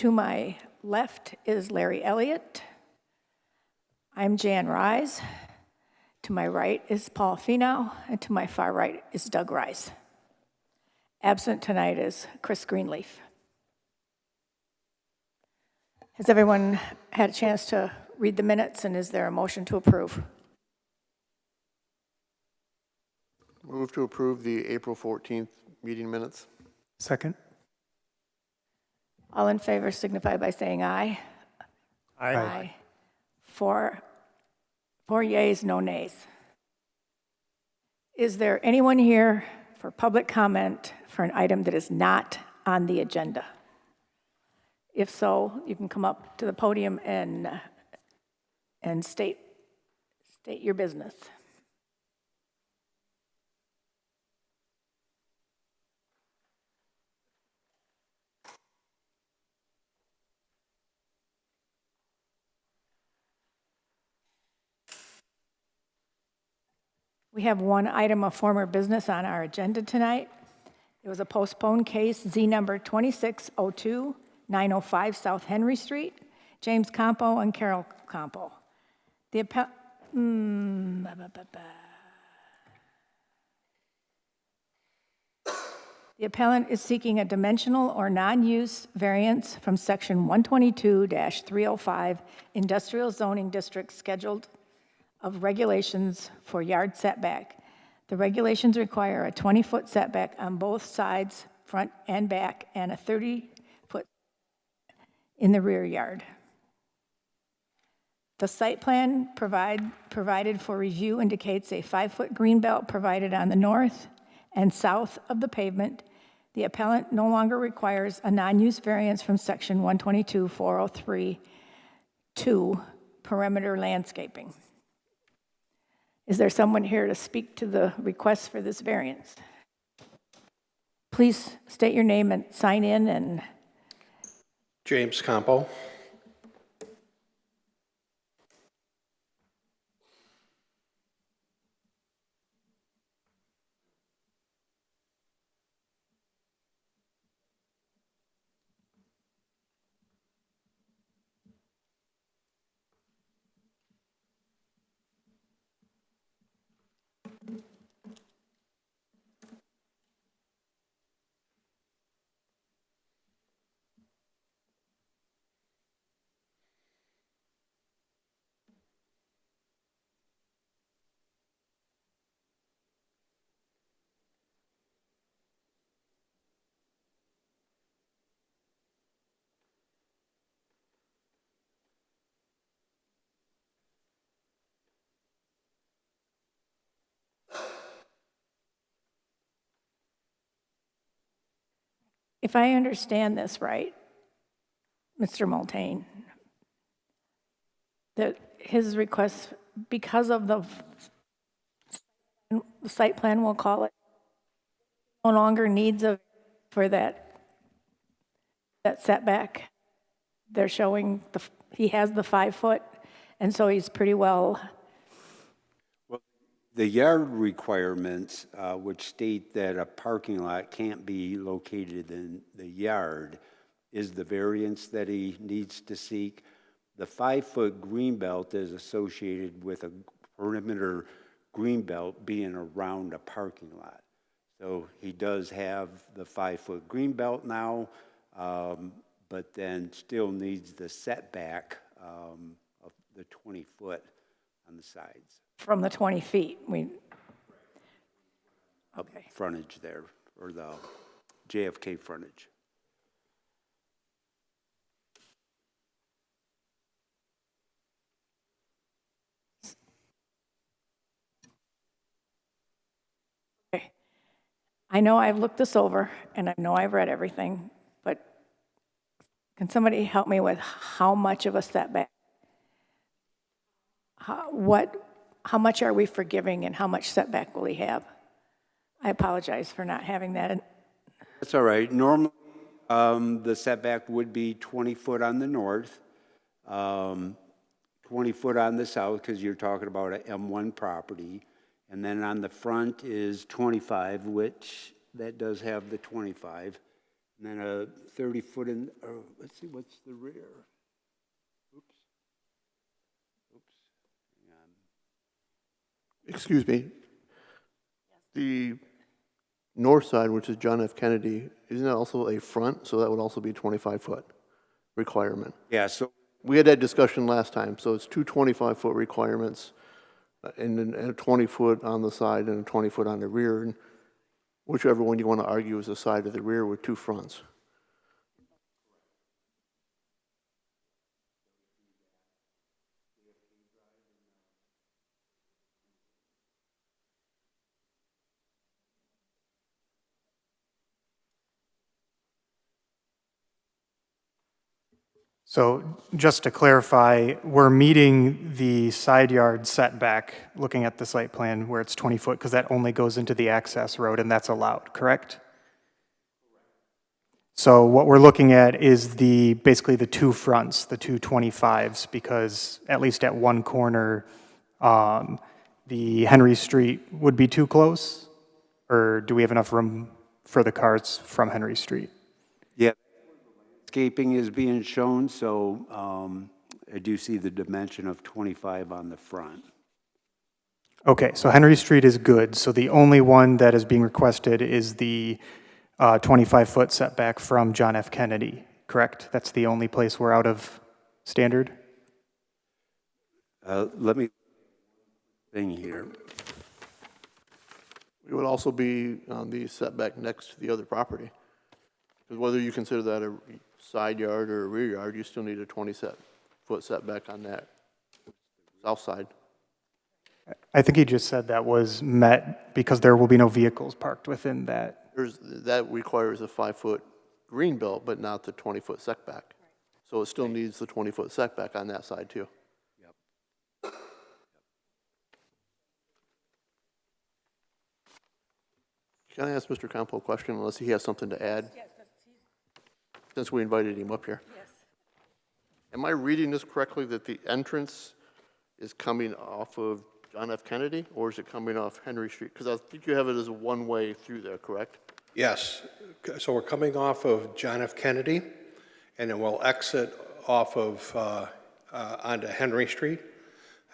To my left is Larry Elliott. I'm Jan Rise. To my right is Paul Finau, and to my far right is Doug Rise. Absent tonight is Chris Greenleaf. Has everyone had a chance to read the minutes, and is there a motion to approve? Move to approve the April 14th meeting minutes. Second. All in favor signify by saying aye. Aye. Four yeas, no nays. Is there anyone here for public comment for an item that is not on the agenda? If so, you can come up to the podium and state your business. We have one item of former business on our agenda tonight. It was a postponed case, Z number 2602-905 South Henry Street, James Campo and Carol Campo. The appellant is seeking a dimensional or non-use variance from section 122-305 Industrial Zoning District Scheduled of regulations for yard setback. The regulations require a 20-foot setback on both sides, front and back, and a 30-foot in the rear yard. The site plan provided for review indicates a 5-foot green belt provided on the north and south of the pavement. The appellant no longer requires a non-use variance from section 122-403 to perimeter landscaping. Is there someone here to speak to the request for this variance? Please state your name and sign in. And James Campo. if I understand this right, Mr. Multane, that his request, because of the site plan, we'll call it, no longer needs for that setback. They're showing he has the 5-foot, and so he's pretty well. The yard requirements, which state that a parking lot can't be located in the yard, is the variance that he needs to seek. The 5-foot green belt is associated with a perimeter green belt being around a parking lot. So he does have the 5-foot green belt now, but then still needs the setback of the 20-foot on the sides. From the 20 feet, okay. Frontage there, or the JFK frontage. Okay. I know I've looked this over, and I know I've read everything, but can somebody help me with how much of a setback? How much are we forgiving, and how much setback will he have? I apologize for not having that. That's all right. Normally, the setback would be 20 foot on the north, 20 foot on the south, because you're talking about an M1 property. And then on the front is 25, which that does have the 25. And then a 30-foot in, let's see, what's the rear? Oops. Hang on. Excuse me. The north side, which is John F. Kennedy, isn't that also a front? So that would also be a 25-foot requirement. Yeah, so We had that discussion last time, so it's two 25-foot requirements, and then a 20-foot on the side and a 20-foot on the rear, and whichever one you want to argue is the side of the rear with two fronts. So just to clarify, we're meeting the side yard setback, looking at the site plan where it's 20 foot, because that only goes into the access road and that's allowed, correct? So what we're looking at is basically the two fronts, the two 25s, because at least at one corner, the Henry Street would be too close? Or do we have enough room for the cars from Henry Street? yeah, landscaping is being shown, so I do see the dimension of 25 on the front. Okay, so Henry Street is good. So the only one that is being requested is the 25-foot setback from John F. Kennedy, correct? That's the only place we're out of standard? Let me, thing here. It would also be on the setback next to the other property. Because whether you consider that a side yard or a rear yard, you still need a 20-foot setback on that south side. I think he just said that was met because there will be no vehicles parked within that. That requires a 5-foot green belt, but not the 20-foot setback. So it still needs the 20-foot setback on that side too. Can I ask Mr. Campo a question, unless he has something to add? Yes. Since we invited him up here. Yes. Am I reading this correctly, that the entrance is coming off of John F. Kennedy, or is it coming off Henry Street? Because I think you have it as a one-way through there, correct? Yes, so we're coming off of John F. Kennedy, and then we'll exit off of, onto Henry Street.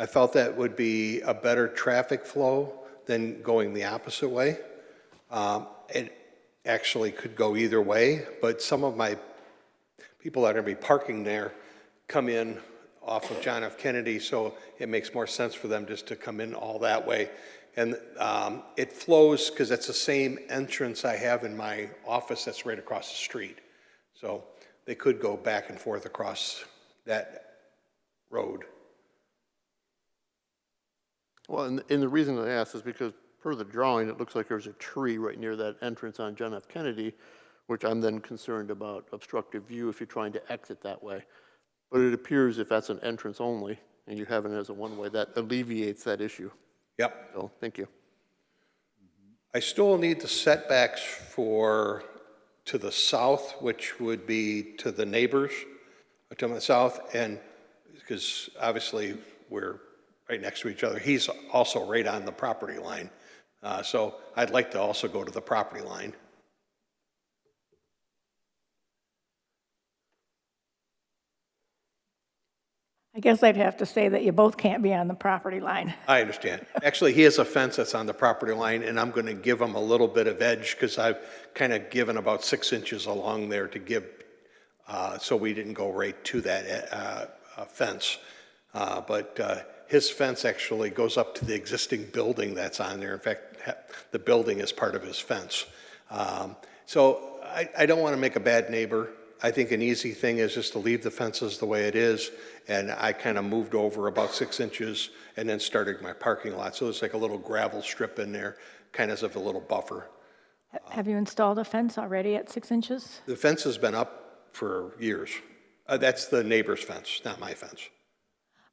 I felt that would be a better traffic flow than going the opposite way. It actually could go either way, but some of my people that are going to be parking there come in off of John F. Kennedy, so it makes more sense for them just to come in all that way. And it flows because it's the same entrance I have in my office that's right across the street. So they could go back and forth across that road. Well, and the reason I ask is because per the drawing, it looks like there's a tree right near that entrance on John F. Kennedy, which I'm then concerned about obstructive view if you're trying to exit that way. But it appears if that's an entrance only, and you have it as a one-way, that alleviates that issue. Yep. So, thank you. I still need the setbacks to the south, which would be to the neighbors to the south, and because obviously we're right next to each other. He's also right on the property line. So I'd like to also go to the property line. I guess I'd have to say that you both can't be on the property line. I understand. Actually, he has a fence that's on the property line, and I'm going to give him a little bit of edge because I've kind of given about 6 inches along there to give, so we didn't go right to that fence. But his fence actually goes up to the existing building that's on there. In fact, the building is part of his fence. So I don't want to make a bad neighbor. I think an easy thing is just to leave the fences the way it is, and I kind of moved over about 6 inches and then started my parking lot. So it's like a little gravel strip in there, kind of as a little buffer. Have you installed a fence already at 6 inches? The fence has been up for years. That's the neighbor's fence, not my fence.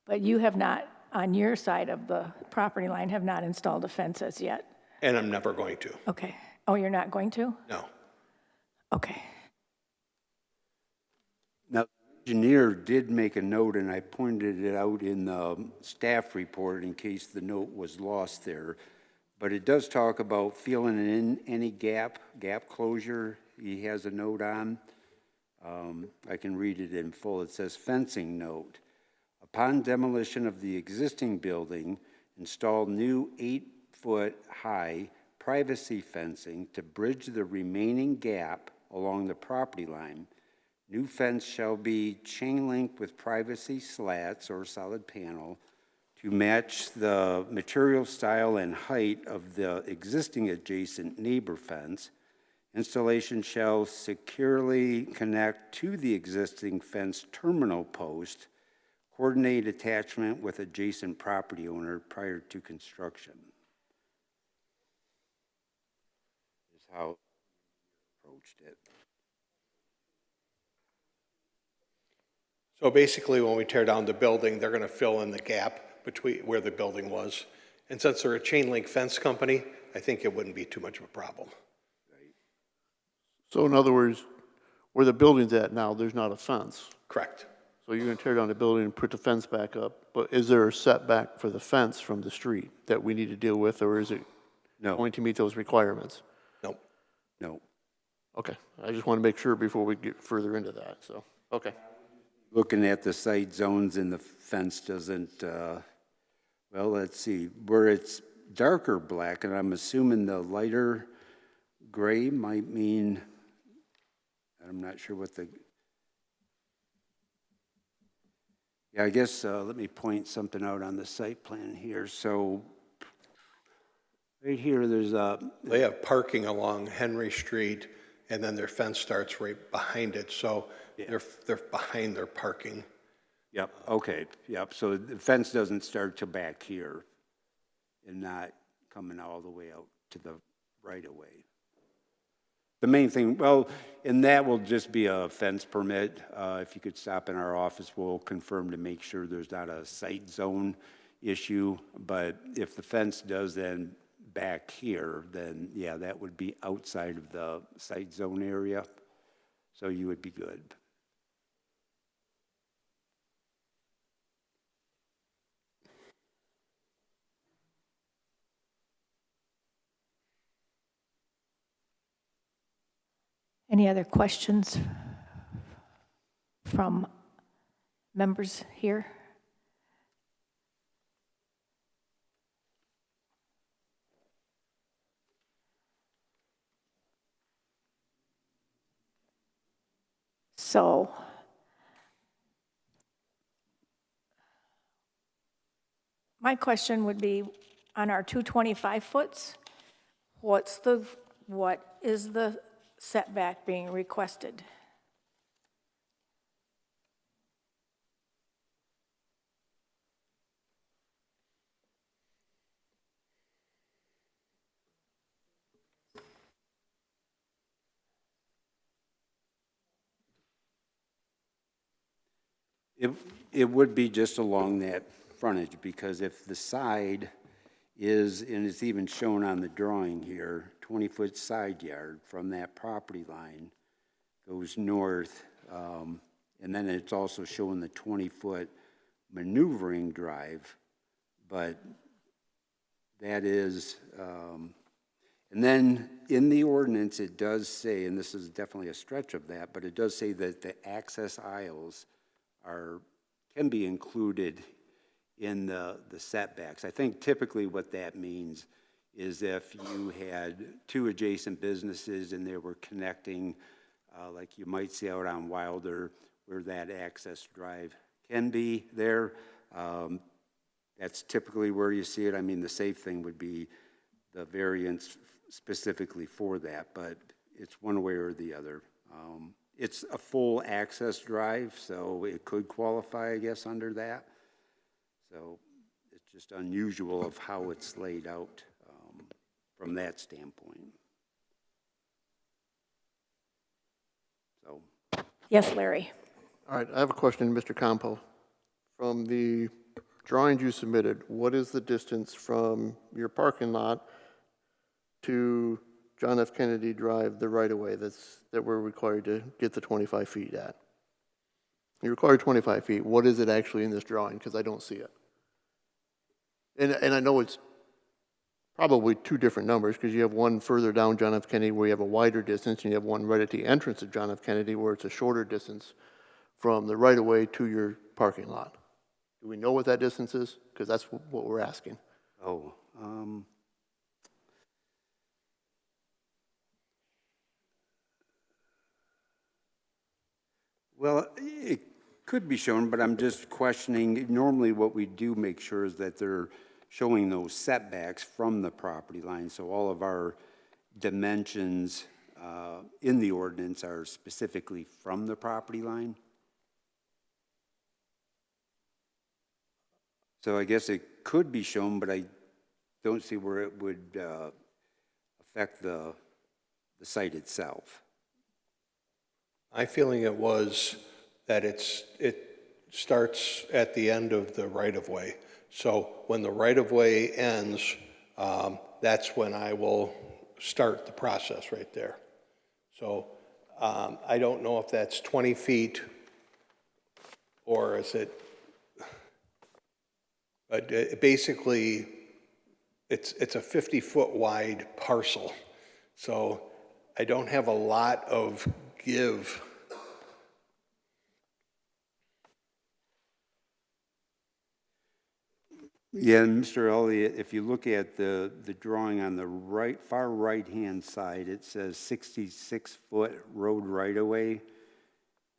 But you have not, on your side of the property line, have not installed a fence as yet? And I'm never going to. Okay. Oh, you're not going to? No. Okay. Now, the engineer did make a note, and I pointed it out in the staff report in case the note was lost there. But it does talk about filling in any gap closure he has a note on. I can read it in full. It says, fencing note. Upon demolition of the existing building, install new 8-foot-high privacy fencing to bridge the remaining gap along the property line. New fence shall be chain linked with privacy slats or solid panel to match the material, style, and height of the existing adjacent neighbor fence. Installation shall securely connect to the existing fence terminal post. Coordinate attachment with adjacent property owner prior to construction. Is how approached it. So basically, when we tear down the building, they're going to fill in the gap between where the building was. And since they're a chain link fence company, I think it wouldn't be too much of a problem. So in other words, where the building's at now, there's not a fence. Correct. So you're going to tear down the building and put the fence back up, but is there a setback for the fence from the street that we need to deal with, or is it No, going to meet those requirements? Nope. no. Okay, I just want to make sure before we get further into that, so, okay. Looking at the site zones and the fence doesn't, well, let's see, where it's darker black, and I'm assuming the lighter gray might mean, I'm not sure what the, yeah, I guess, let me point something out on the site plan here. So right here, there's a, They have parking along Henry Street, and then their fence starts right behind it, so they're behind their parking. yep, okay, yep, so the fence doesn't start to back here and not coming all the way out to the right of way. The main thing, well, and that will just be a fence permit. If you could stop in our office, we'll confirm to make sure there's not a site zone issue. But if the fence does then back here, then yeah, that would be outside of the site zone area. So you would be good. Any other questions from members here? So my question would be, on our 225 foots, what is the setback being requested? It would be just along that frontage, because if the side is, and it's even shown on the drawing here, 20-foot side yard from that property line goes north, and then it's also showing the 20-foot maneuvering drive, but that is, and then in the ordinance, it does say, and this is definitely a stretch of that, but it does say that the access aisles can be included in the setbacks. I think typically what that means is if you had two adjacent businesses and they were connecting, like you might see out on Wilder, where that access drive can be there, that's typically where you see it. I mean, the safe thing would be the variance specifically for that, but it's one way or the other. It's a full access drive, so it could qualify, I guess, under that. So it's just unusual of how it's laid out from that standpoint. So. Yes, Larry. All right, I have a question, Mr. Campo. From the drawings you submitted, what is the distance from your parking lot to John F. Kennedy Drive, the right-of-way that we're required to get the 25 feet at? You're required 25 feet. What is it actually in this drawing? Because I don't see it. And I know it's probably two different numbers, because you have one further down John F. Kennedy where you have a wider distance, and you have one right at the entrance of John F. Kennedy where it's a shorter distance from the right-of-way to your parking lot. Do we know what that distance is? Because that's what we're asking. Oh, well, it could be shown, but I'm just questioning, normally what we do make sure is that they're showing those setbacks from the property line, so all of our dimensions in the ordinance are specifically from the property line. So I guess it could be shown, but I don't see where it would affect the site itself. My feeling it was that it starts at the end of the right-of-way. So when the right-of-way ends, that's when I will start the process right there. So I don't know if that's 20 feet or is it, but basically it's a 50-foot wide parcel. So I don't have a lot of give. Yeah, and Mr. Elliott, if you look at the drawing on the far right-hand side, it says 66-foot road right-of-way.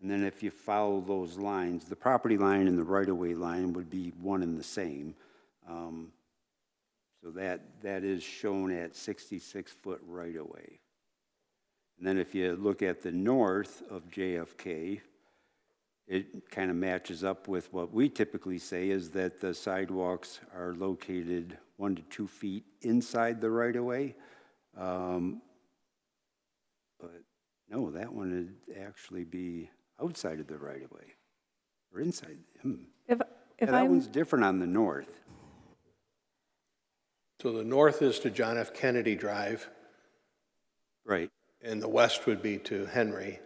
And then if you follow those lines, the property line and the right-of-way line would be one and the same. So that is shown at 66-foot right-of-way. And then if you look at the north of JFK, it kind of matches up with what we typically say is that the sidewalks are located 1 to 2 feet inside the right-of-way. But no, that one would actually be outside of the right-of-way, or inside. If Yeah, that one's different on the north. So the north is to John F. Kennedy Drive, Right. and the west would be to Henry.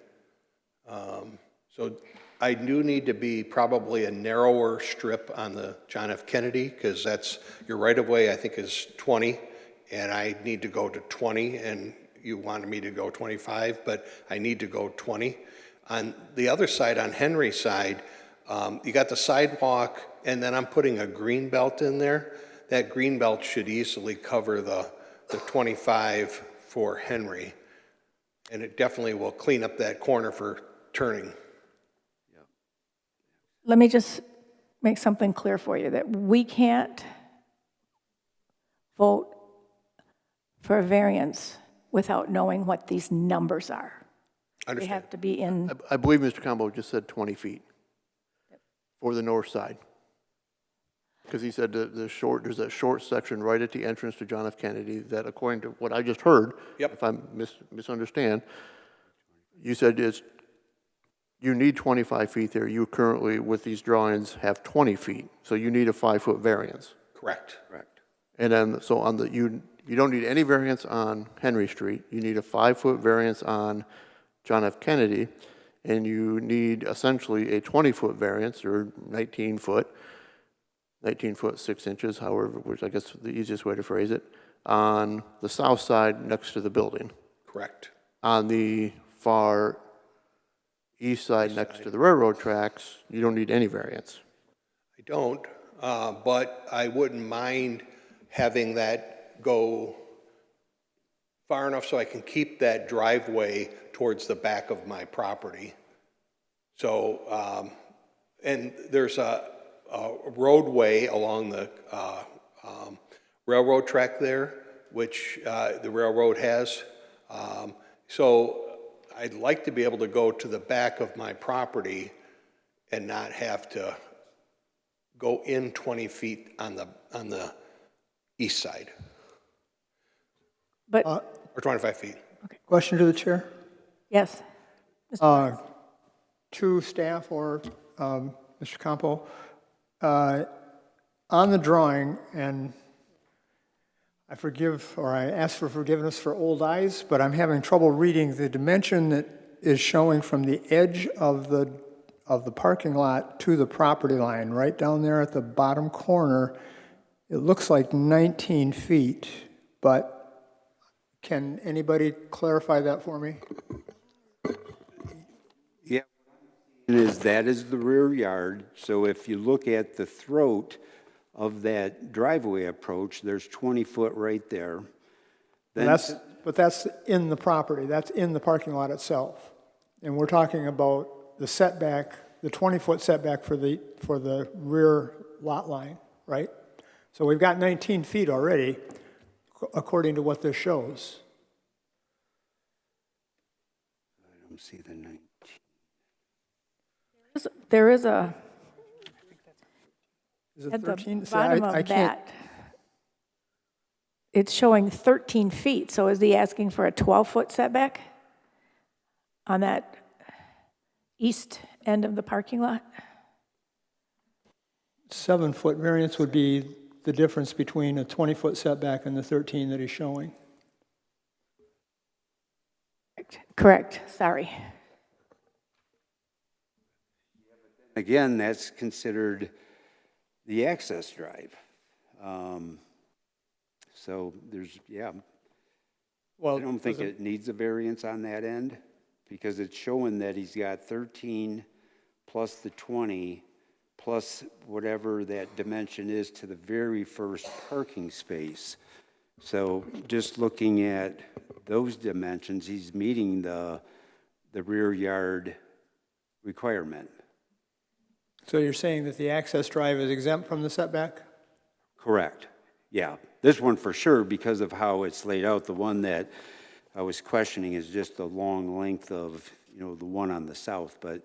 So I do need to be probably a narrower strip on the John F. Kennedy, because that's, your right-of-way, I think, is 20, and I need to go to 20, and you wanted me to go 25, but I need to go 20. On the other side, on Henry's side, you got the sidewalk, and then I'm putting a green belt in there. That green belt should easily cover the 25 for Henry, and it definitely will clean up that corner for turning. Let me just make something clear for you, that we can't vote for a variance without knowing what these numbers are. They Understand? have to be in, I believe Mr. Combo just said 20 feet for the north side. Because he said there's that short section right at the entrance to John F. Kennedy that, according to what I just heard, Yep. if I misunderstand, you said you need 25 feet there. You currently, with these drawings, have 20 feet. So you need a 5-foot variance. Correct. Correct. And then, so on you don't need any variance on Henry Street. You need a 5-foot variance on John F. Kennedy, and you need essentially a 20-foot variance, or 19 foot 6 inches, however, which I guess is the easiest way to phrase it, on the south side next to the building. Correct. On the far east side next to the railroad tracks, you don't need any variance. I don't, but I wouldn't mind having that go far enough so I can keep that driveway towards the back of my property. So, and there's a roadway along the railroad track there, which the railroad has. So I'd like to be able to go to the back of my property and not have to go in 20 feet on the east side, but, or 25 feet. Question to the chair, yes. to staff or Mr. Campo. On the drawing, and I ask for forgiveness for old eyes, but I'm having trouble reading the dimension that is showing from the edge of the parking lot to the property line, right down there at the bottom corner. It looks like 19 feet, but can anybody clarify that for me? Yeah. That is the rear yard, so if you look at the throat of that driveway approach, there's 20 foot right there. Then But that's in the property, that's in the parking lot itself. And we're talking about the setback, the 20-foot setback for the rear lot line, right? So we've got 19 feet already, according to what this shows. I don't see the 19. There is a, Is it at the 13? See, bottom I of can't- that, it's showing 13 feet, so is he asking for a 12-foot setback on that east end of the parking lot? 7-foot variance would be the difference between a 20-foot setback and the 13 that he's showing. Correct, sorry. Again, that's considered the access drive. So there's, yeah, Well, I don't think it needs a variance on that end because it's showing that he's got 13 plus the 20 plus whatever that dimension is to the very first parking space. So just looking at those dimensions, he's meeting the rear yard requirement. So you're saying that the access drive is exempt from the setback? Correct. Yeah. This one for sure because of how it's laid out. The one that I was questioning is just the long length of, the one on the south, but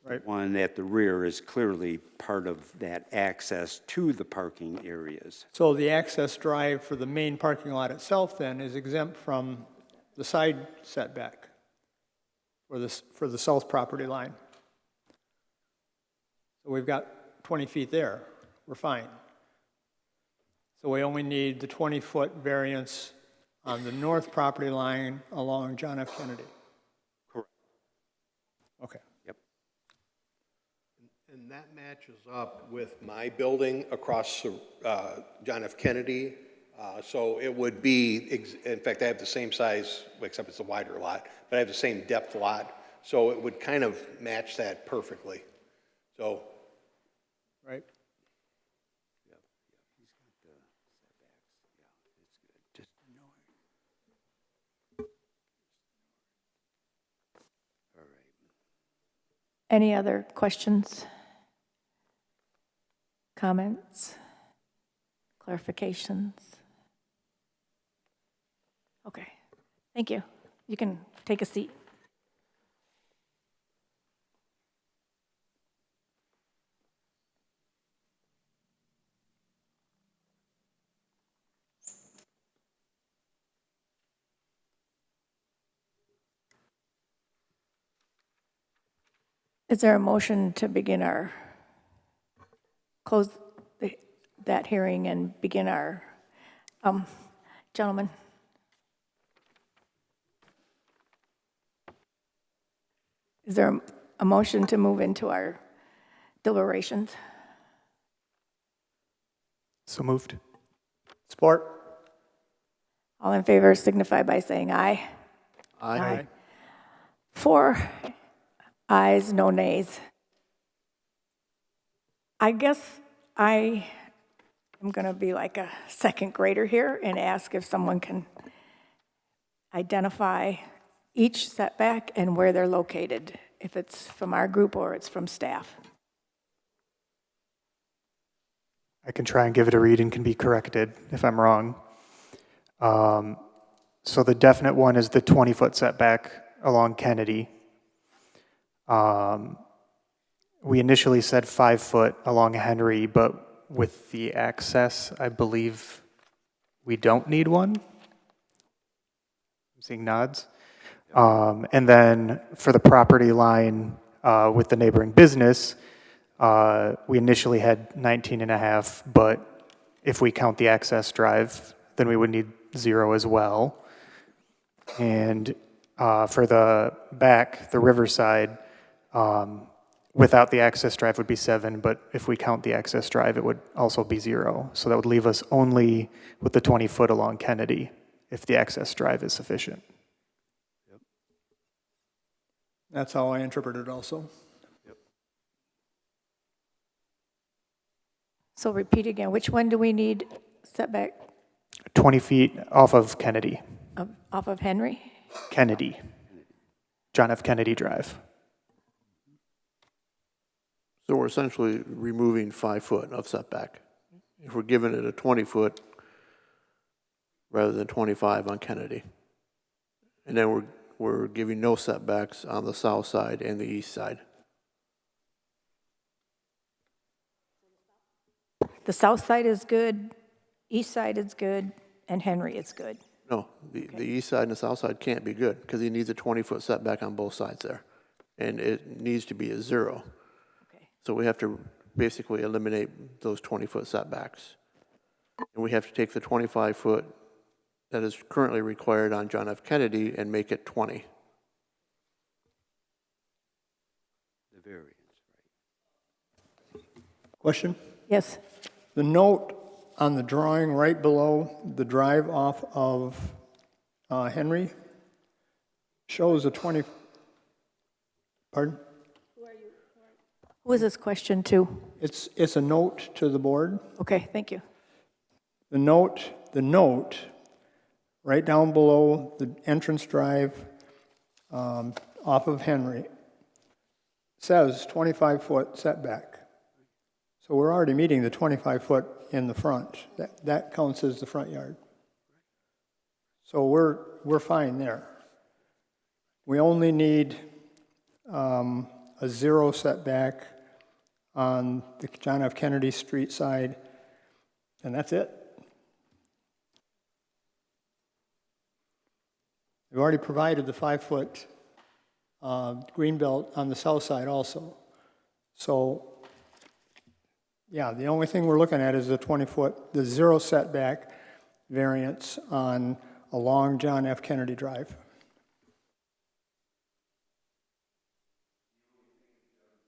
the one at the rear is clearly part of that access to the parking areas. So the access drive for the main parking lot itself then is exempt from the side setback for the south property line? So we've got 20 feet there, we're fine. So we only need the 20-foot variance on the north property line along John F. Kennedy. Correct. Okay. Yep. And that matches up with my building across John F. Kennedy. So it would be, in fact, I have the same size, except it's a wider lot, but I have the same depth lot. So it would kind of match that perfectly. So, Right? Any other questions? Comments? Clarifications? Okay, thank you. You can take a seat. Is there a motion to begin close that hearing and begin our, gentlemen? Is there a motion to move into our deliberations? So moved. Support? All in favor signify by saying aye. Aye. 4 ayes, no nays. I guess I am going to be like a second grader here and ask if someone can identify each setback and where they're located, if it's from our group or it's from staff. I can try and give it a read and can be corrected if I'm wrong. So the definite one is the 20-foot setback along Kennedy. We initially said 5 foot along Henry, but with the access, I believe we don't need one. I'm seeing nods. And then for the property line with the neighboring business, we initially had 19.5, but if we count the access drive, then we would need 0 as well. And for the back, the Riverside, without the access drive would be 7, but if we count the access drive, it would also be 0. So that would leave us only with the 20 foot along Kennedy. if the access drive is sufficient. That's how I interpret it also. So repeat again, which one do we need setback 20 feet off of Kennedy. off of Henry? Kennedy. John F. Kennedy Drive. So we're essentially removing 5 foot of setback. If we're giving it a 20 foot rather than 25 on Kennedy. And then we're giving no setbacks on the south side and the east side. The south side is good, east side is good, and Henry is good. No, the east side and the south side can't be good because he needs a 20-foot setback on both sides there. And it needs to be a 0. Okay. So we have to basically eliminate those 20-foot setbacks. And we have to take the 25-foot that is currently required on John F. Kennedy and make it 20. The variance, right? Question? Yes, The note on the drawing right below the drive off of Henry shows a 20, pardon? who is this question to? It's a note to the board. Okay, thank you. The note, right down below the entrance drive off of Henry, says 25-foot setback. So we're already meeting the 25-foot in the front. That counts as the front yard. So we're fine there. We only need a 0 setback on the John F. Kennedy Street side, and that's it. We've already provided the 5-foot green belt on the south side also. So, yeah, the only thing we're looking at is the 20-foot, the 0 setback variance along John F. Kennedy Drive.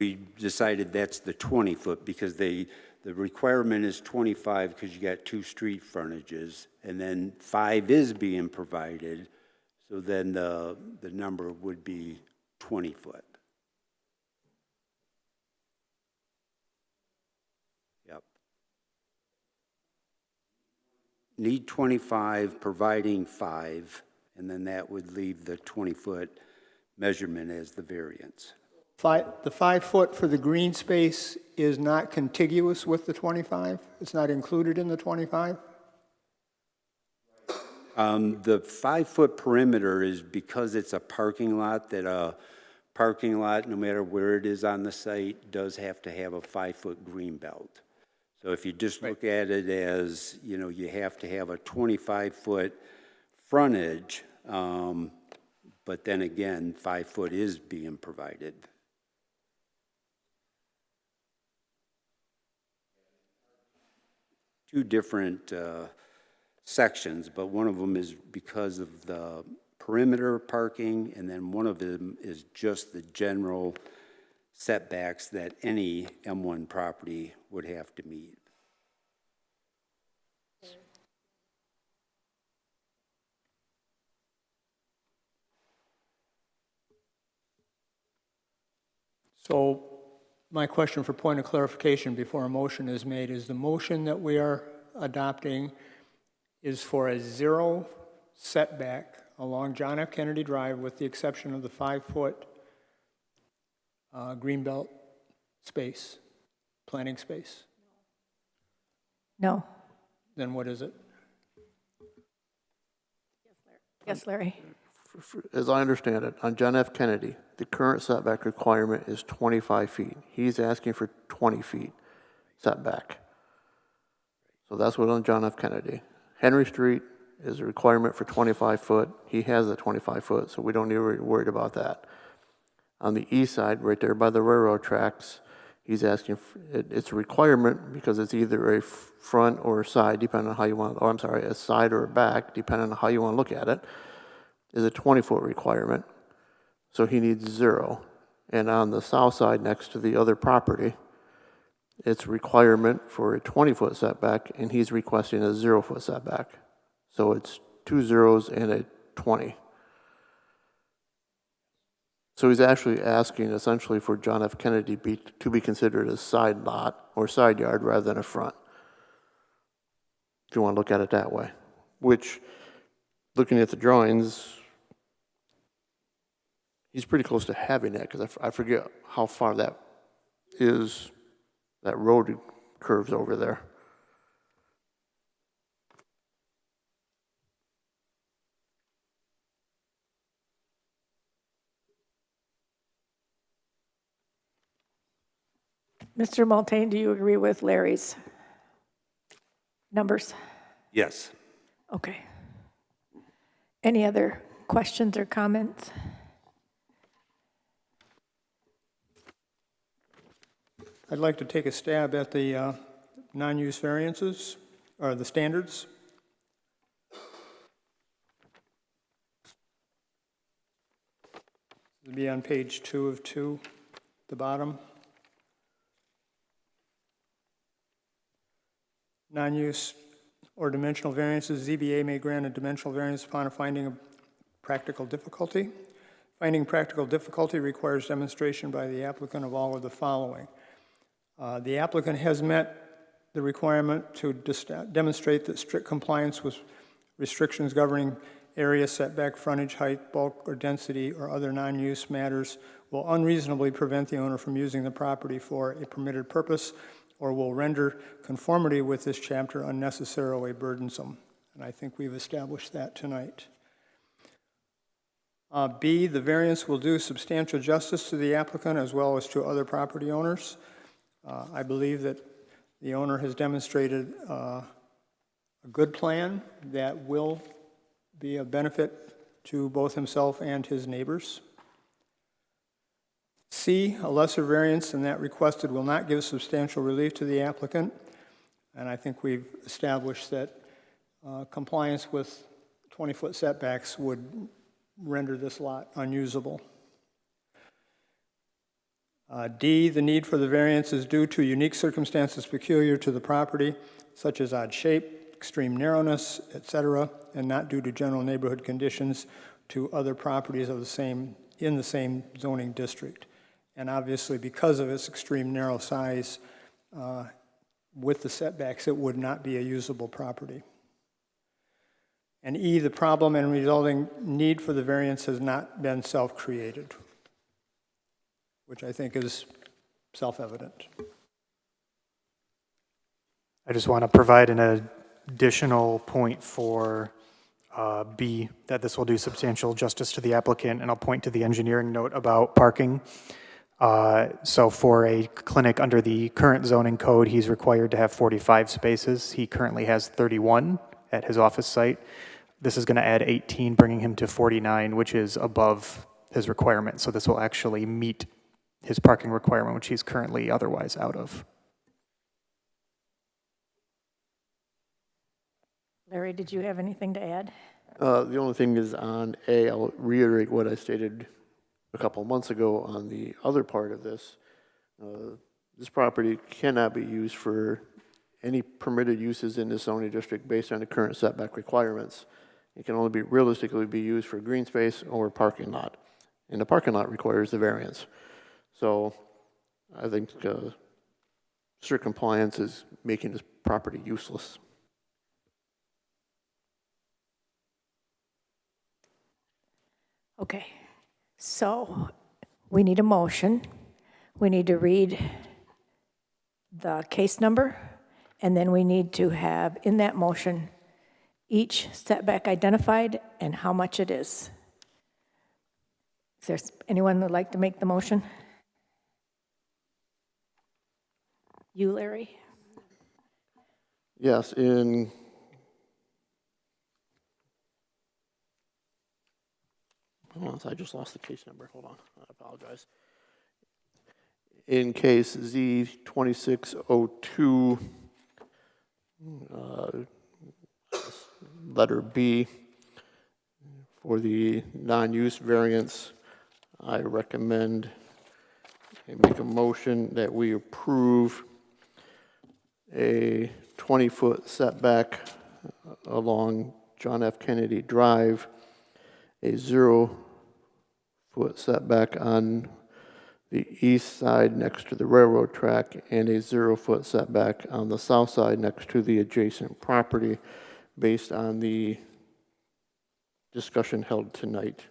We decided that's the 20-foot because the requirement is 25 because you got 2 street frontages, and then 5 is being provided, so then the number would be 20-foot. Yep. Need 25, providing 5, and then that would leave the 20-foot measurement as the variance. The 5-foot for the green space is not contiguous with the 25? It's not included in the 25? The 5-foot perimeter is because it's a parking lot, that a parking lot, no matter where it is on the site, does have to have a 5-foot green belt. So if you just look at it as, you have to have a 25-foot frontage, but then again, 5 foot is being provided. Two different sections, but one of them is because of the perimeter parking, and then one of them is just the general setbacks that any M1 property would have to meet. So my question for point of clarification before a motion is made is the motion that we are adopting is for a 0 setback along John F. Kennedy Drive with the exception of the 5-foot greenbelt space, planting space. No. Then what is it? Yes, Larry. As I understand it, on John F. Kennedy, the current setback requirement is 25 feet. He's asking for 20 feet setback. So that's what on John F. Kennedy. Henry Street is a requirement for 25 foot. He has a 25 foot, so we don't need to be worried about that. On the east side, right there by the railroad tracks, he's asking, it's a requirement because it's either a front or a side, depending on how you want, a side or a back, depending on how you want to look at it, is a 20-foot requirement. So he needs 0. And on the south side, next to the other property, it's a requirement for a 20-foot setback, and he's requesting a 0-foot setback. So it's 2 zeros and a 20. So he's actually asking essentially for John F. Kennedy to be considered a side lot or side yard rather than a front, if you want to look at it that way. Which, looking at the drawings, he's pretty close to having that, because I forget how far that is, that road curves over there. Mr. Multain, do you agree with Larry's numbers? Yes. Okay. Any other questions or comments? I'd like to take a stab at the non-use variances, or the standards. It'll be on page 2 of 2, the bottom. Non-use or dimensional variances, ZBA may grant a dimensional variance upon a finding of practical difficulty. Finding practical difficulty requires demonstration by the applicant of all of the following. The applicant has met the requirement to demonstrate that strict compliance with restrictions governing area, setback, frontage, height, bulk, or density, or other non-use matters will unreasonably prevent the owner from using the property for a permitted purpose, or will render conformity with this chapter unnecessarily burdensome. And I think we've established that tonight. B, the variance will do substantial justice to the applicant as well as to other property owners. I believe that the owner has demonstrated a good plan that will be of benefit to both himself and his neighbors. C, a lesser variance than that requested will not give substantial relief to the applicant, and I think we've established that compliance with 20-foot setbacks would render this lot unusable. D, the need for the variance is due to unique circumstances peculiar to the property, such as odd shape, extreme narrowness, etc., and not due to general neighborhood conditions to other properties of in the same zoning district. And obviously, because of its extreme narrow size, with the setbacks, it would not be a usable property. And E, the problem and resulting need for the variance has not been self-created, which I think is self-evident. I just want to provide an additional point for B, that this will do substantial justice to the applicant, and I'll point to the engineering note about parking. So for a clinic under the current zoning code, he's required to have 45 spaces. He currently has 31 at his office site. This is going to add 18, bringing him to 49, which is above his requirement. So this will actually meet his parking requirement, which he's currently otherwise out of. Larry, did you have anything to add? The only thing is on A, I'll reiterate what I stated a couple of months ago on the other part of this. This property cannot be used for any permitted uses in this zoning district based on the current setback requirements. It can only be realistically be used for green space or parking lot. And the parking lot requires the variance. So I think strict compliance is making this property useless. Okay, so we need a motion. We need to read the case number, and then we need to have in that motion each setback identified and how much it is. Is there anyone who would like to make the motion? You, Larry? Yes, in hold on, I just lost the case number. Hold on, I apologize. In case Z2602, letter B, for the non-use variance, I recommend and make a motion that we approve a 20-foot setback along John F. Kennedy Drive, a 0-foot setback on the east side next to the railroad track, and a 0-foot setback on the south side next to the adjacent property, based on the discussion held tonight.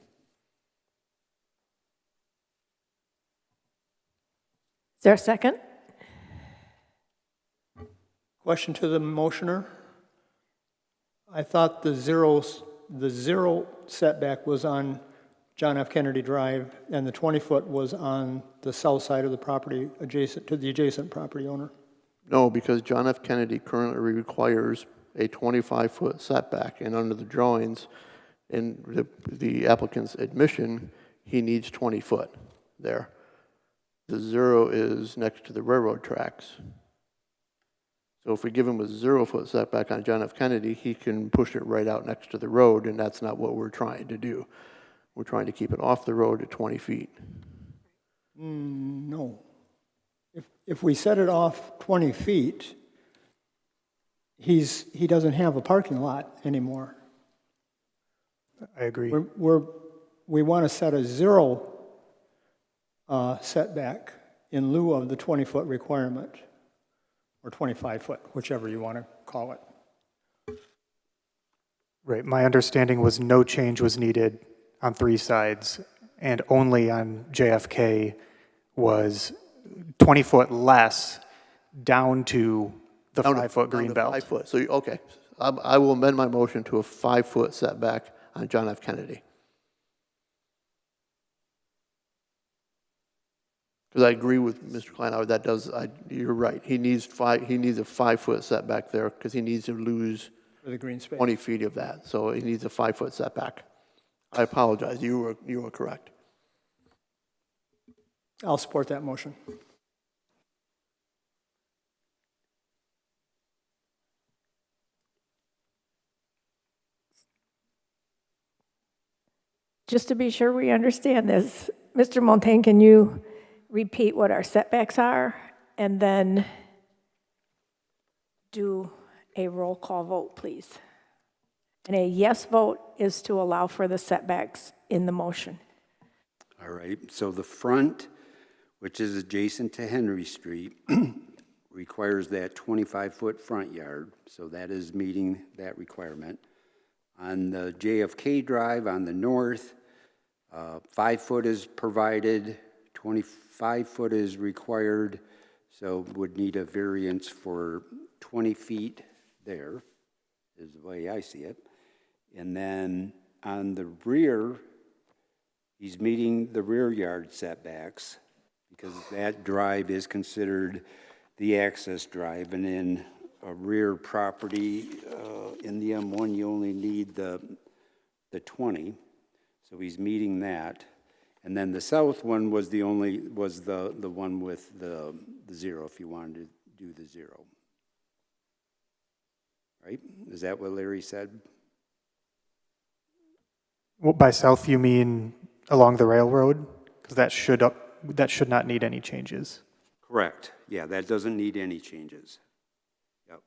Is there a second? Question to the motioner. I thought the zero setback was on John F. Kennedy Drive, and the 20-foot was on the south side of the property adjacent to the adjacent property owner. No, because John F. Kennedy currently requires a 25-foot setback, and under the drawings and the applicant's admission, he needs 20 foot there. The 0 is next to the railroad tracks. So if we give him a 0-foot setback on John F. Kennedy, he can push it right out next to the road, and that's not what we're trying to do. We're trying to keep it off the road at 20 feet. No. If we set it off 20 feet, he doesn't have a parking lot anymore. I agree. We want to set a 0 setback in lieu of the 20-foot requirement, or 25-foot, whichever you want to call it. Right, my understanding was no change was needed on 3 sides, and only on JFK was 20 foot less down to the 5-foot green belt. 5 foot, so, okay. I will amend my motion to a 5-foot setback on John F. Kennedy. Because I agree with Mr. Kleinauer, that does, you're right. He needs a 5-foot setback there, because he needs to lose For the green space. 20 feet of that, so he needs a 5-foot setback. I apologize, you were correct. I'll support that motion. Just to be sure we understand this, Mr. Montaigne, can you repeat what our setbacks are and then do a roll call vote, please? And a yes vote is to allow for the setbacks in the motion. All right, so the front, which is adjacent to Henry Street, requires that 25-foot front yard, so that is meeting that requirement. On the JFK Drive on the north, 5 foot is provided, 25 foot is required, so would need a variance for 20 feet there, is the way I see it. And then on the rear, he's meeting the rear yard setbacks, because that drive is considered the access drive, and in a rear property, in the M1, you only need the 20, so he's meeting that. And then the south one was the one with the 0, if you wanted to do the 0. Right? Is that what Larry said? Well, by south, you mean along the railroad? Because that should not need any changes. Correct. Yeah, that doesn't need any changes. Yep.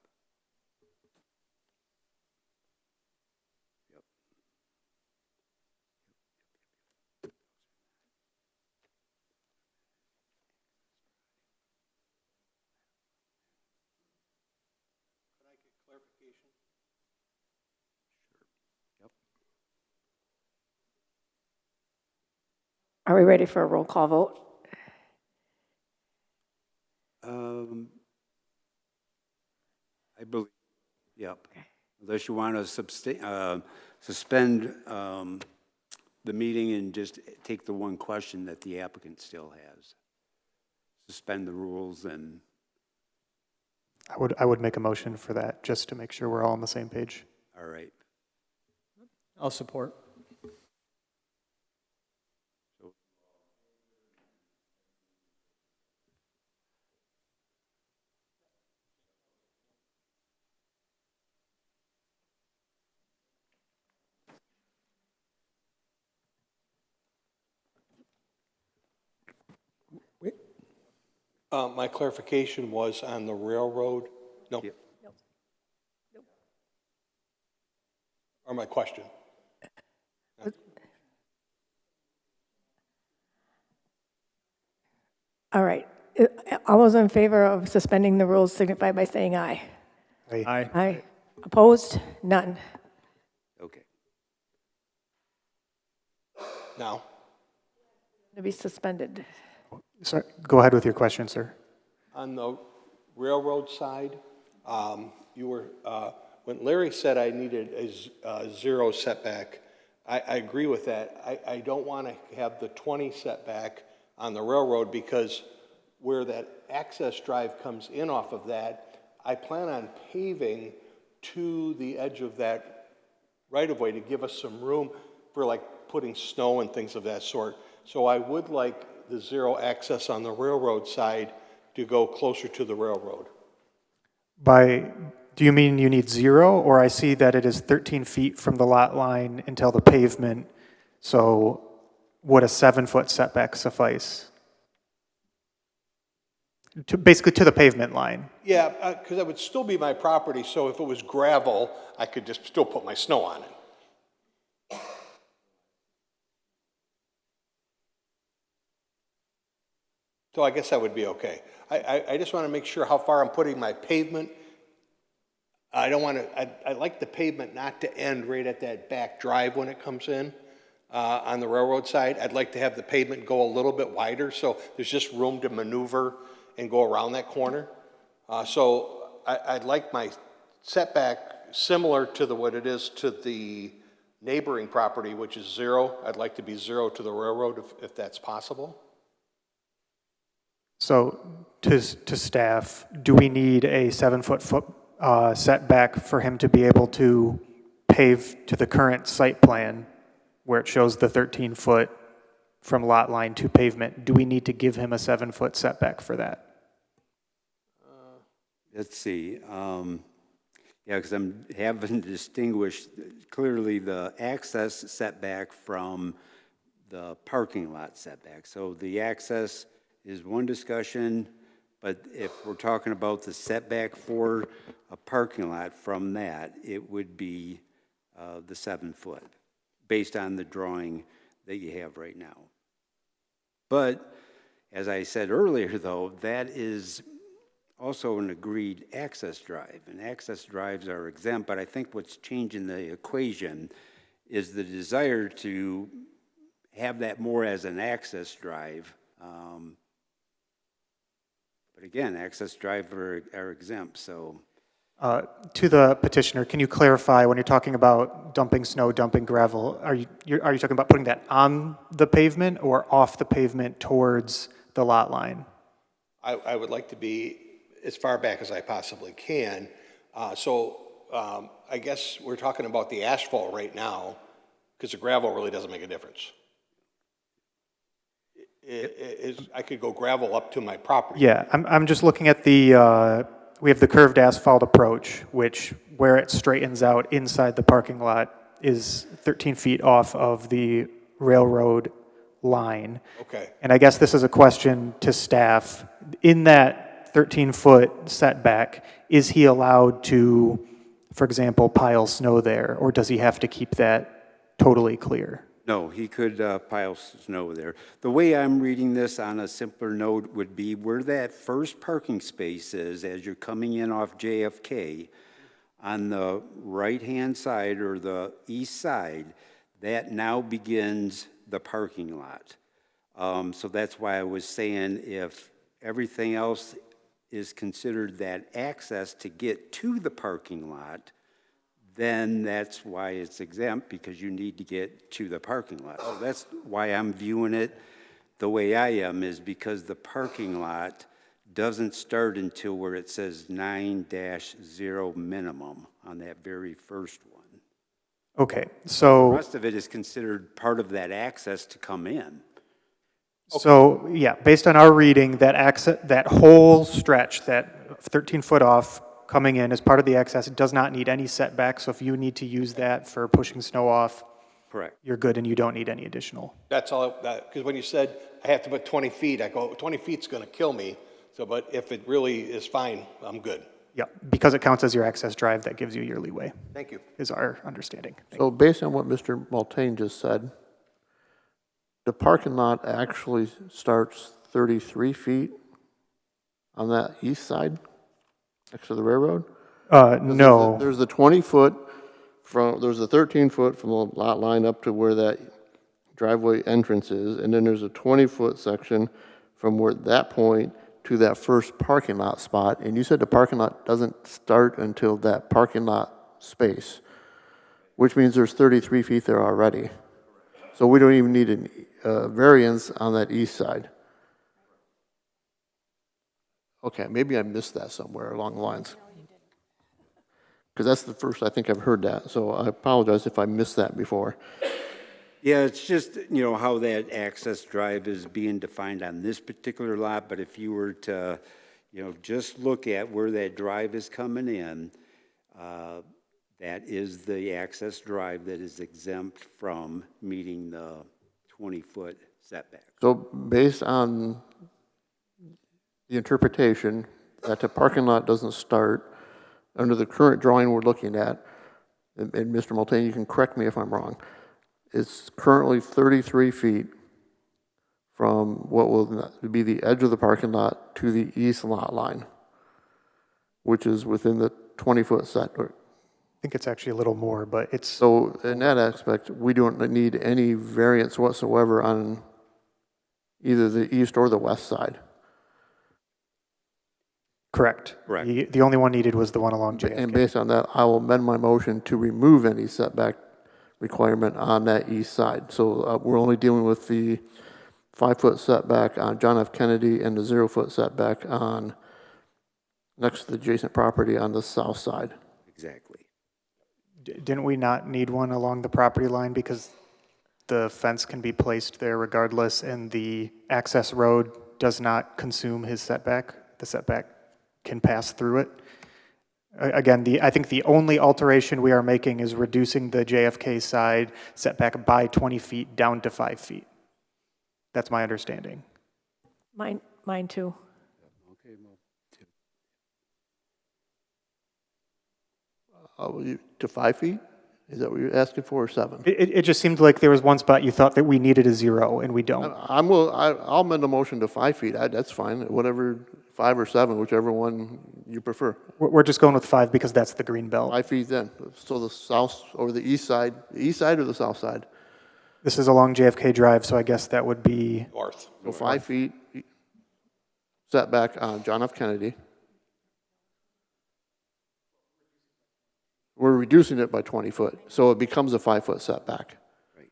Yep. Can I get clarification? Yep. Are we ready for a roll call vote? I believe, yep. Unless you want to suspend the meeting and just take the one question that the applicant still has. Suspend the rules and, I would make a motion for that, just to make sure we're all on the same page. all right. I'll support. My clarification was on the railroad. No. Yep. Or my question? All right. All those in favor of suspending the rules signify by saying aye. Aye. Aye. Opposed? None. Okay. Now, To be suspended. Sorry, go ahead with your question, sir. on the railroad side, you were, when Larry said I needed a zero setback, I agree with that. I don't want to have the 20 setback on the railroad because where that access drive comes in off of that, I plan on paving to the edge of that right-of-way to give us some room for like putting snow and things of that sort. So I would like the zero access on the railroad side to go closer to the railroad. Do you mean you need 0, or I see that it is 13 feet from the lot line until the pavement, so would a 7-foot setback suffice? Basically to the pavement line. Yeah, because that would still be my property, so if it was gravel, I could just still put my snow on it. So I guess that would be okay. I just want to make sure how far I'm putting my pavement. I don't want to, I like the pavement not to end right at that back drive when it comes in on the railroad side. I'd like to have the pavement go a little bit wider so there's just room to maneuver and go around that corner. So I'd like my setback similar to what it is to the neighboring property, which is 0. I'd like to be 0 to the railroad if that's possible. So to staff, do we need a 7-foot setback for him to be able to pave to the current site plan where it shows the 13-foot from lot line to pavement? Do we need to give him a 7-foot setback for that? Let's see. Yeah, because I'm having to distinguish clearly the access setback from the parking lot setback. So the access is one discussion, but if we're talking about the setback for a parking lot from that, it would be the 7-foot, based on the drawing that you have right now. But as I said earlier, though, that is also an agreed access drive, and access drives are exempt, but I think what's changing the equation is the desire to have that more as an access drive. But again, access drive are exempt, so. To the petitioner, can you clarify when you're talking about dumping snow, dumping gravel, are you talking about putting that on the pavement or off the pavement towards the lot line? I would like to be as far back as I possibly can. I guess we're talking about the asphalt right now because the gravel really doesn't make a difference. I could go gravel up to my property. Yeah, I'm just looking at the, we have the curved asphalt approach, which where it straightens out inside the parking lot is 13 feet off of the railroad line. Okay. And I guess this is a question to staff. In that 13-foot setback, is he allowed to, for example, pile snow there, or does he have to keep that totally clear? No, he could pile snow there. The way I'm reading this on a simpler note would be where that first parking space is as you're coming in off JFK, on the right-hand side or the east side, that now begins the parking lot. So that's why I was saying if everything else is considered that access to get to the parking lot, then that's why it's exempt, because you need to get to the parking lot. So that's why I'm viewing it the way I am, is because the parking lot doesn't start until where it says 9-0 minimum on that very first one. Okay, The so, rest of it is considered part of that access to come in. so yeah, based on our reading, that whole stretch, that 13-foot off coming in as part of the access, it does not need any setback. So if you need to use that for pushing snow off, Correct. you're good and you don't need any additional. That's all, because when you said I have to put 20 feet, I go, 20 feet's going to kill me. So, but if it really is fine, I'm good. Yep, because it counts as your access drive, that gives you your leeway, Thank you. is our understanding. So based on what Mr. Multain just said, the parking lot actually starts 33 feet on that east side, next to the railroad? No, There's the 20-foot from, there's the 13-foot from the lot line up to where that driveway entrance is, and then there's a 20-foot section from where that point to that first parking lot spot, and you said the parking lot doesn't start until that parking lot space, which means there's 33 feet there already. So we don't even need a variance on that east side. Okay, maybe I missed that somewhere along the lines. Because that's the first I think I've heard that, so I apologize if I missed that before. Yeah, it's just, how that access drive is being defined on this particular lot, but if you were to, just look at where that drive is coming in, that is the access drive that is exempt from meeting the 20-foot setback. So based on the interpretation that the parking lot doesn't start under the current drawing we're looking at, and Mr. Multain, you can correct me if I'm wrong, it's currently 33 feet from what will be the edge of the parking lot to the east lot line, which is within the 20-foot set. I think it's actually a little more, but it's, So in that aspect, we don't need any variance whatsoever on either the east or the west side. correct. Correct. The only one needed was the one along And JFK. based on that, I will amend my motion to remove any setback requirement on that east side. So we're only dealing with the 5-foot setback on John F. Kennedy and the 0-foot setback on, next to the adjacent property on the south side. Exactly. Didn't we not need one along the property line because the fence can be placed there regardless and the access road does not consume his setback? The setback can pass through it? Again, I think the only alteration we are making is reducing the JFK side setback by 20 feet down to 5 feet. That's my understanding. Mine too. To 5 feet? Is that what you're asking for, or 7? It just seemed like there was one spot you thought that we needed a 0 and we don't. I'll amend the motion to 5 feet. That's fine. Whatever, 5 or 7, whichever one you prefer. We're just going with 5 because that's the green belt. 5 feet then. So the south or the east side or the south side? This is along JFK Drive, so I guess that would be, North. So 5 feet setback on John F. Kennedy. We're reducing it by 20 foot, so it becomes a 5-foot setback. Right.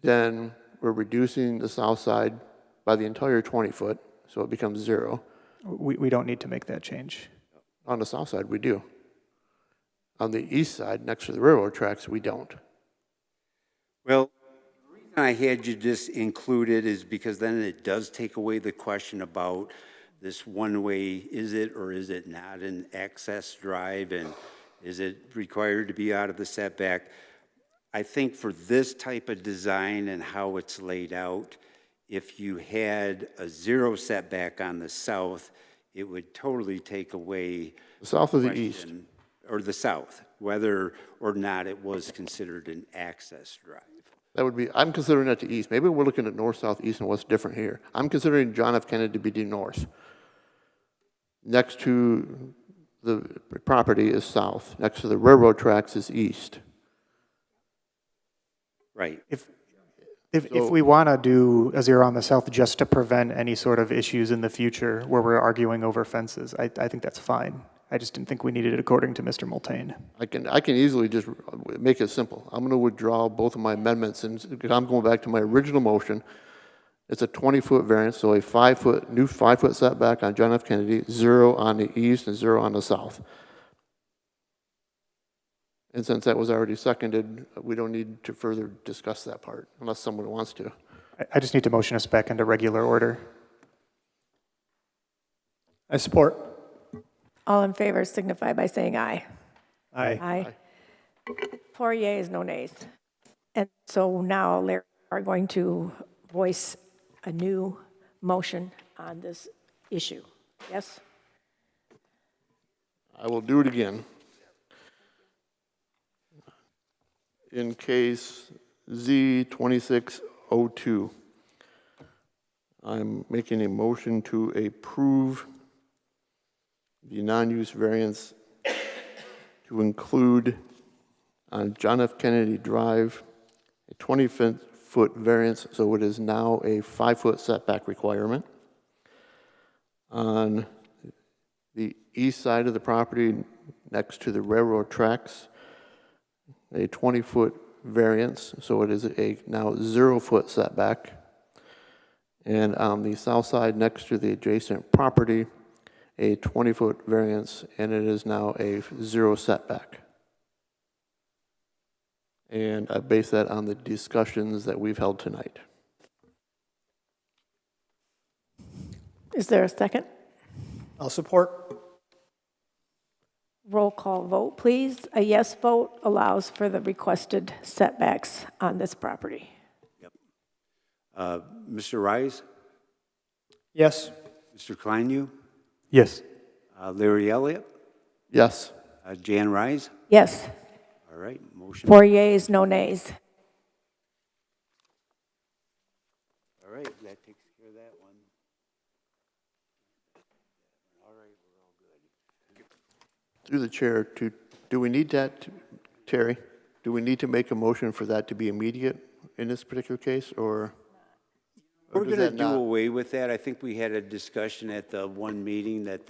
Then we're reducing the south side by the entire 20 foot, so it becomes 0. we don't need to make that change. On the south side, we do. On the east side, next to the railroad tracks, we don't. Well, the reason I had you just included is because then it does take away the question about this one-way, is it or is it not an access drive, and is it required to be out of the setback? I think for this type of design and how it's laid out, if you had a 0 setback on the south, it would totally take away The south or the east? question- or the south, whether or not it was considered an access drive. That would be, I'm considering that the east. Maybe we're looking at north, south, east, and what's different here. I'm considering John F. Kennedy to be the north. Next to the property is south. Next to the railroad tracks is east. Right. If we want to do a 0 on the south just to prevent any sort of issues in the future where we're arguing over fences, I think that's fine. I just didn't think we needed it according to Mr. Multain. I can easily just make it simple. I'm going to withdraw both of my amendments, and because I'm going back to my original motion. It's a 20-foot variance, so a 5-foot, new 5-foot setback on John F. Kennedy, 0 on the east and 0 on the south. And since that was already seconded, we don't need to further discuss that part, unless someone wants to. I just need to motion us back into regular order. I support. All in favor signify by saying aye. Aye. Aye. 4 yeas, no nays. And so now Larry are going to voice a new motion on this issue. Yes? I will do it again. In case Z2602, I'm making a motion to approve the non-use variance to include on John F. Kennedy Drive a 20-foot variance, so it is now a 5-foot setback requirement. On the east side of the property, next to the railroad tracks, a 20-foot variance, so it is a now 0-foot setback. And on the south side, next to the adjacent property, a 20-foot variance, and it is now a 0 setback. And I base that on the discussions that we've held tonight. Is there a second? I'll support. Roll call vote, please. A yes vote allows for the requested setbacks on this property. Mr. Rise, Yes. Mr. Kleinu, Yes. Larry Elliott, Yes. Jan Rise. Yes, All right, motion. 4 yeas, no nays. All right, that takes care of that one. All right, we're all good. Through the chair, do we need that, Terry? Do we need to make a motion for that to be immediate in this particular case, or? We're does going to that do not- away with that. I think we had a discussion at the one meeting that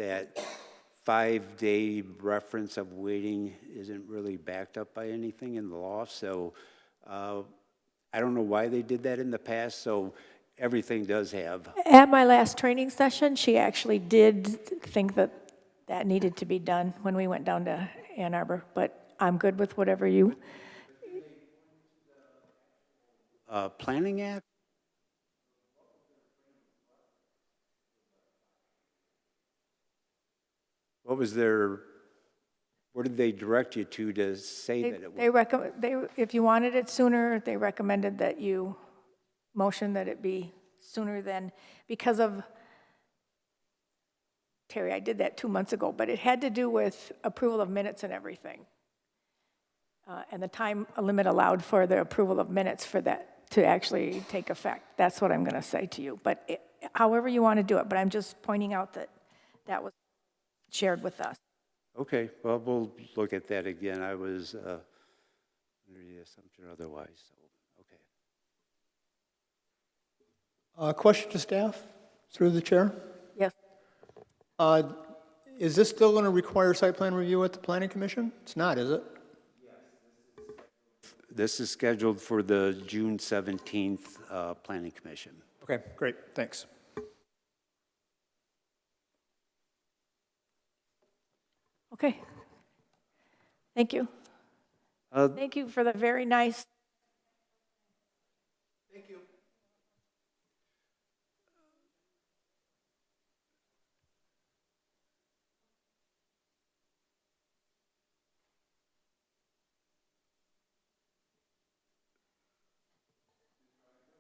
5-day reference of waiting isn't really backed up by anything in the law. So I don't know why they did that in the past. So everything does have. At my last training session, she actually did think that that needed to be done when we went down to Ann Arbor, but I'm good with whatever you, Planning Act? What was their, what did they direct you to say that it was? if you wanted it sooner, they recommended that you motion that it be sooner than, because of, Terry, I did that 2 months ago, but it had to do with approval of minutes and everything. And the time limit allowed for the approval of minutes for that to actually take effect. That's what I'm going to say to you. But however you want to do it, but I'm just pointing out that that was shared with us. Okay, well, we'll look at that again. I was under the assumption otherwise, so, okay. Question to staff, through the chair. Yes. Is this still going to require site plan review at the planning commission? It's not, is it? This is scheduled for the June 17th Planning Commission. Okay, great, thanks. Okay. Thank you. Thank you for the very nice. Thank you.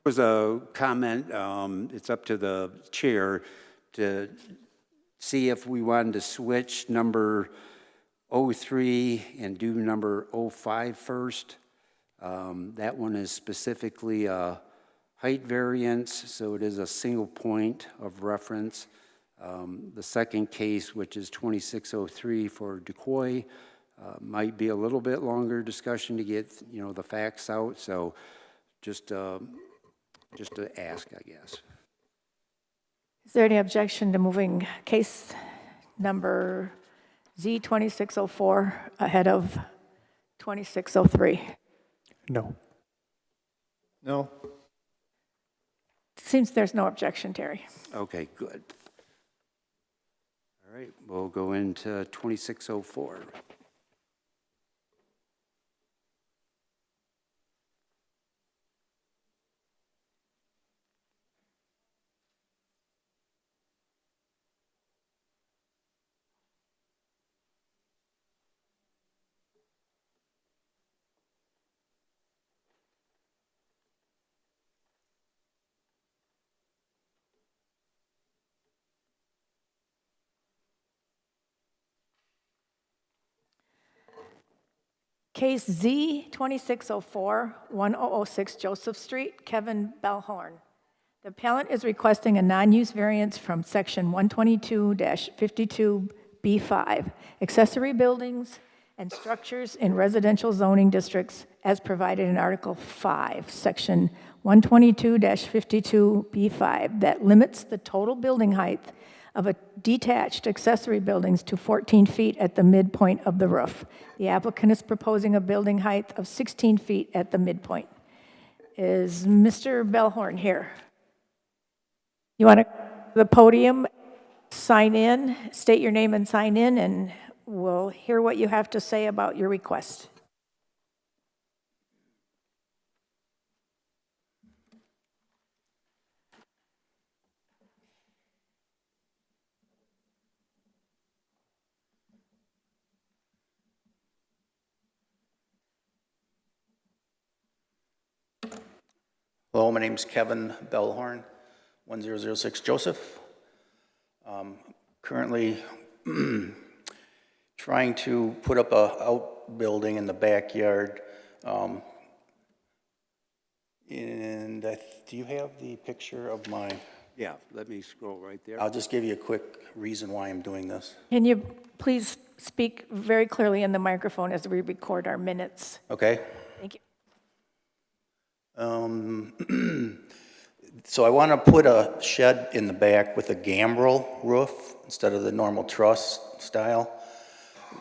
There was a comment, it's up to the chair to see if we wanted to switch number 03 and do number 05 first. That one is specifically a height variance, so it is a single point of reference. The second case, which is 2603 for Decoy, might be a little bit longer discussion to get, the facts out. So just to ask, I guess. Is there any objection to moving case number Z2604 ahead of 2603? No. No. Seems there's no objection, Terry. Okay, good. All right, we'll go into 2604. Case Z2604-1006 Joseph Street, Kevin Bellhorn. The appellant is requesting a non-use variance from Section 122-52B5, accessory buildings and structures in residential zoning districts as provided in Article 5, Section 122-52B5, that limits the total building height of a detached accessory buildings to 14 feet at the midpoint of the roof. The applicant is proposing a building height of 16 feet at the midpoint. Is Mr. Bellhorn here? You want to the podium, sign in, state your name and sign in, and we'll hear what you have to say about your request. Hello, my name's Kevin Bellhorn, 1006 Joseph. Currently trying to put up a outbuilding in the backyard. Do you have the picture of my, Yeah, let me scroll right there. I'll just give you a quick reason why I'm doing this. Can you please speak very clearly in the microphone as we record our minutes? Okay? Thank you. So I want to put a shed in the back with a gambrel roof instead of the normal truss style.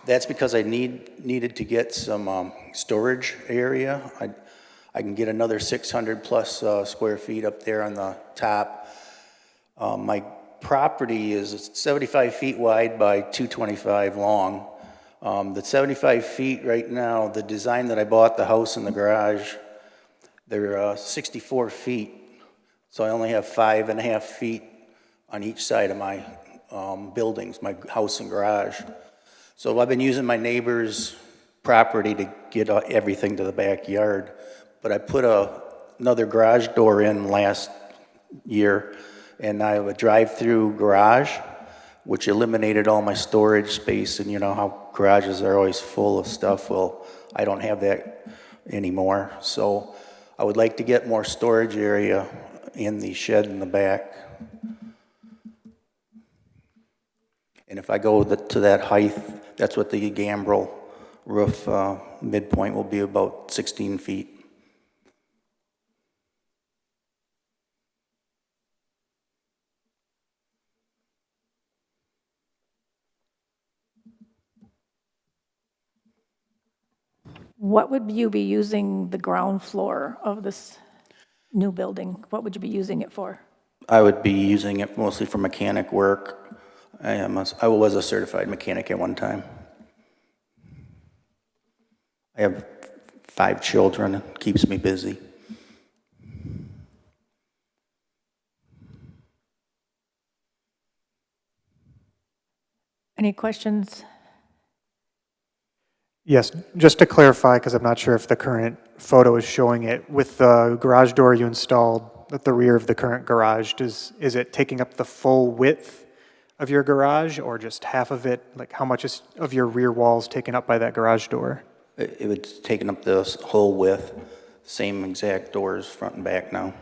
That's because I needed to get some storage area. I can get another 600 plus square feet up there on the top. My property is 75 feet wide by 225 long. The 75 feet right now, the design that I bought, the house and the garage, they're 64 feet. So I only have 5.5 feet on each side of my buildings, my house and garage. So I've been using my neighbor's property to get everything to the backyard. But I put another garage door in last year, and I have a drive-through garage, which eliminated all my storage space. And you know how garages are always full of stuff? Well, I don't have that anymore. So I would like to get more storage area in the shed in the back. And if I go to that height, that's what the gambrel roof midpoint will be, about 16 feet. What would you be using the ground floor of this new building? What would you be using it for? I would be using it mostly for mechanic work. I was a certified mechanic at one time. I have 5 children. It keeps me busy. Any questions? Yes, just to clarify, because I'm not sure if the current photo is showing it, with the garage door you installed at the rear of the current garage, is it taking up the full width of your garage or just half of it? Like how much of your rear wall is taken up by that garage door? It was taking up the whole width, same exact doors, front and back now.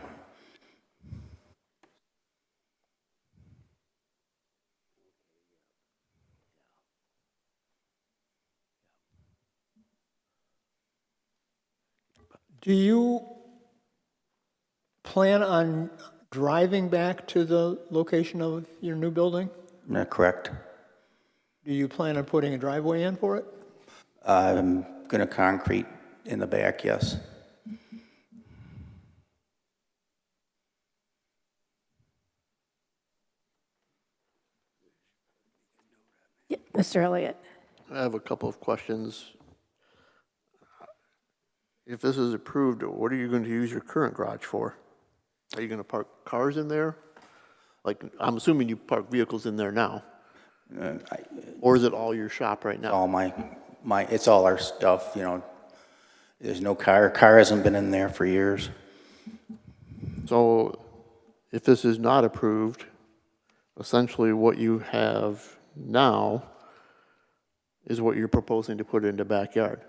Do you plan on driving back to the location of your new building? Correct. Do you plan on putting a driveway in for it? I'm going to concrete in the back, yes. Yeah, Mr. Elliott? I have a couple of questions. If this is approved, what are you going to use your current garage for? Are you going to park cars in there? Like, I'm assuming you park vehicles in there now. Or is it all your shop right now? All it's all our stuff, you know. There's no car. Car hasn't been in there for years. So if this is not approved, essentially what you have now is what you're proposing to put in the backyard.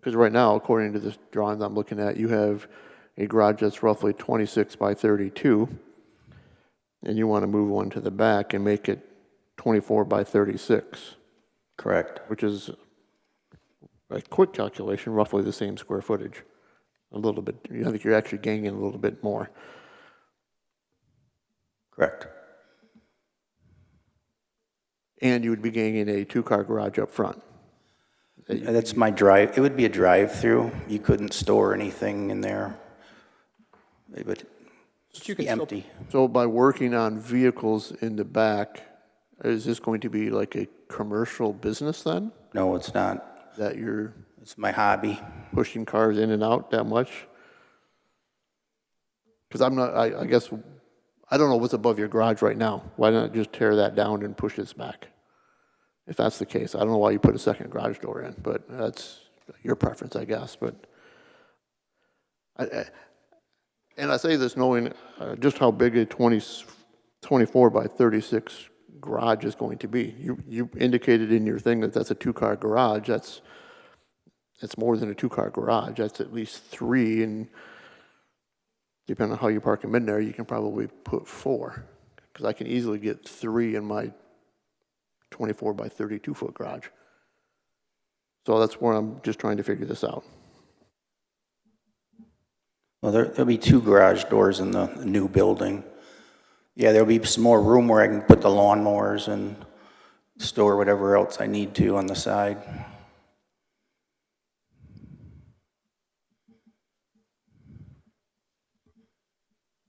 Because right now, according to this drawing I'm looking at, you have a garage that's roughly 26 by 32, and you want to move one to the back and make it 24 by 36, Correct. which is, a quick calculation, roughly the same square footage. A little bit, I think you're actually gaining a little bit more. Correct. And you would be gaining a two-car garage up front. That's my drive, it would be a drive-through. You couldn't store anything in there. It would you be can still- empty. So by working on vehicles in the back, is this going to be like a commercial business then? No, it's not. That you're It's my hobby. pushing cars in and out that much? Because I'm not, I guess, I don't know what's above your garage right now. Why not just tear that down and push this back? If that's the case, I don't know why you put a second garage door in, but that's your preference, I guess, but. And I say this knowing just how big a 24 by 36 garage is going to be. You indicated in your thing that that's a two-car garage. That's more than a two-car garage. That's at least three, and depending on how you park them in there, you can probably put four. Because I can easily get three in my 24 by 32 foot garage. So that's where I'm just trying to figure this out. Well, there'll be two garage doors in the new building. Yeah, there'll be some more room where I can put the lawnmowers and store whatever else I need to on the side.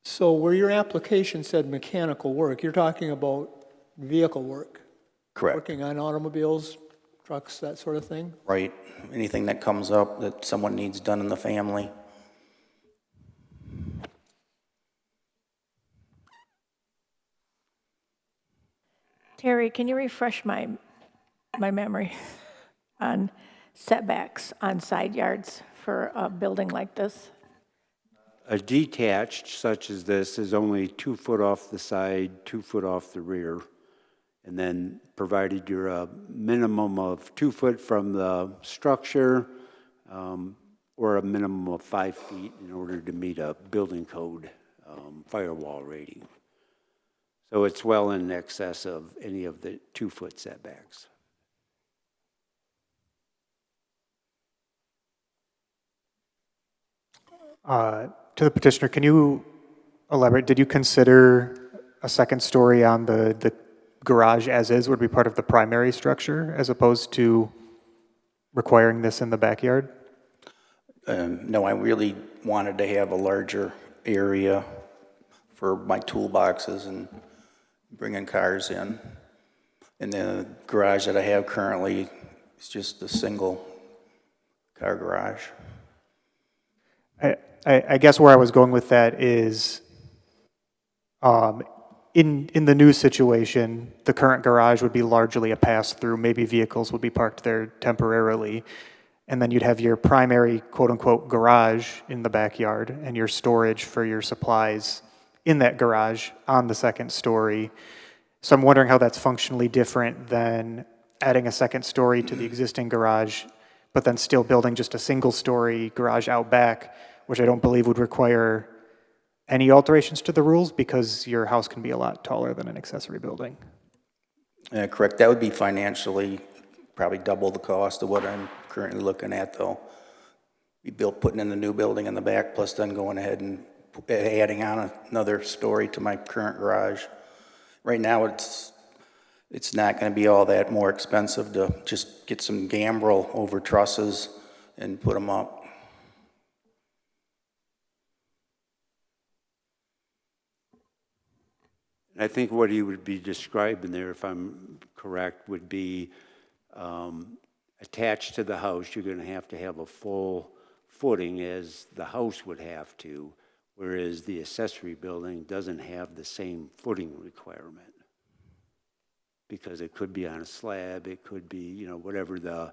So where your application said mechanical work, you're talking about vehicle work? Correct. Working on automobiles, trucks, that sort of thing? Right. Anything that comes up that someone needs done in the family. Terry, can you refresh my memory on setbacks on side yards for a building like this? A detached such as this is only 2 foot off the side, 2 foot off the rear. And then provided you're a minimum of 2 foot from the structure, or a minimum of 5 feet in order to meet a building code firewall rating. So it's well in excess of any of the 2 foot setbacks. To the petitioner, can you elaborate? Did you consider a second story on the garage as is would be part of the primary structure as opposed to requiring this in the backyard? No, I really wanted to have a larger area for my toolboxes and bringing cars in. And the garage that I have currently is just a single car garage. I guess where I was going with that is, in the new situation, the current garage would be largely a pass-through. Maybe vehicles would be parked there temporarily. And then you'd have your primary quote-unquote garage in the backyard and your storage for your supplies in that garage on the second story. So I'm wondering how that's functionally different than adding a second story to the existing garage, but then still building just a single-story garage out back, which I don't believe would require any alterations to the rules because your house can be a lot taller than an accessory building. Correct. That would be financially probably double the cost of what I'm currently looking at, though. Be built, putting in the new building in the back, plus then going ahead and adding on another story to my current garage. Right now, it's not going to be all that more expensive to just get some gambrel over trusses and put them up. I think what he would be describing there, if I'm correct, would be attached to the house, you're going to have a full footing as the house would have to, whereas the accessory building doesn't have the same footing requirement. Because it could be on a slab, it could be, whatever the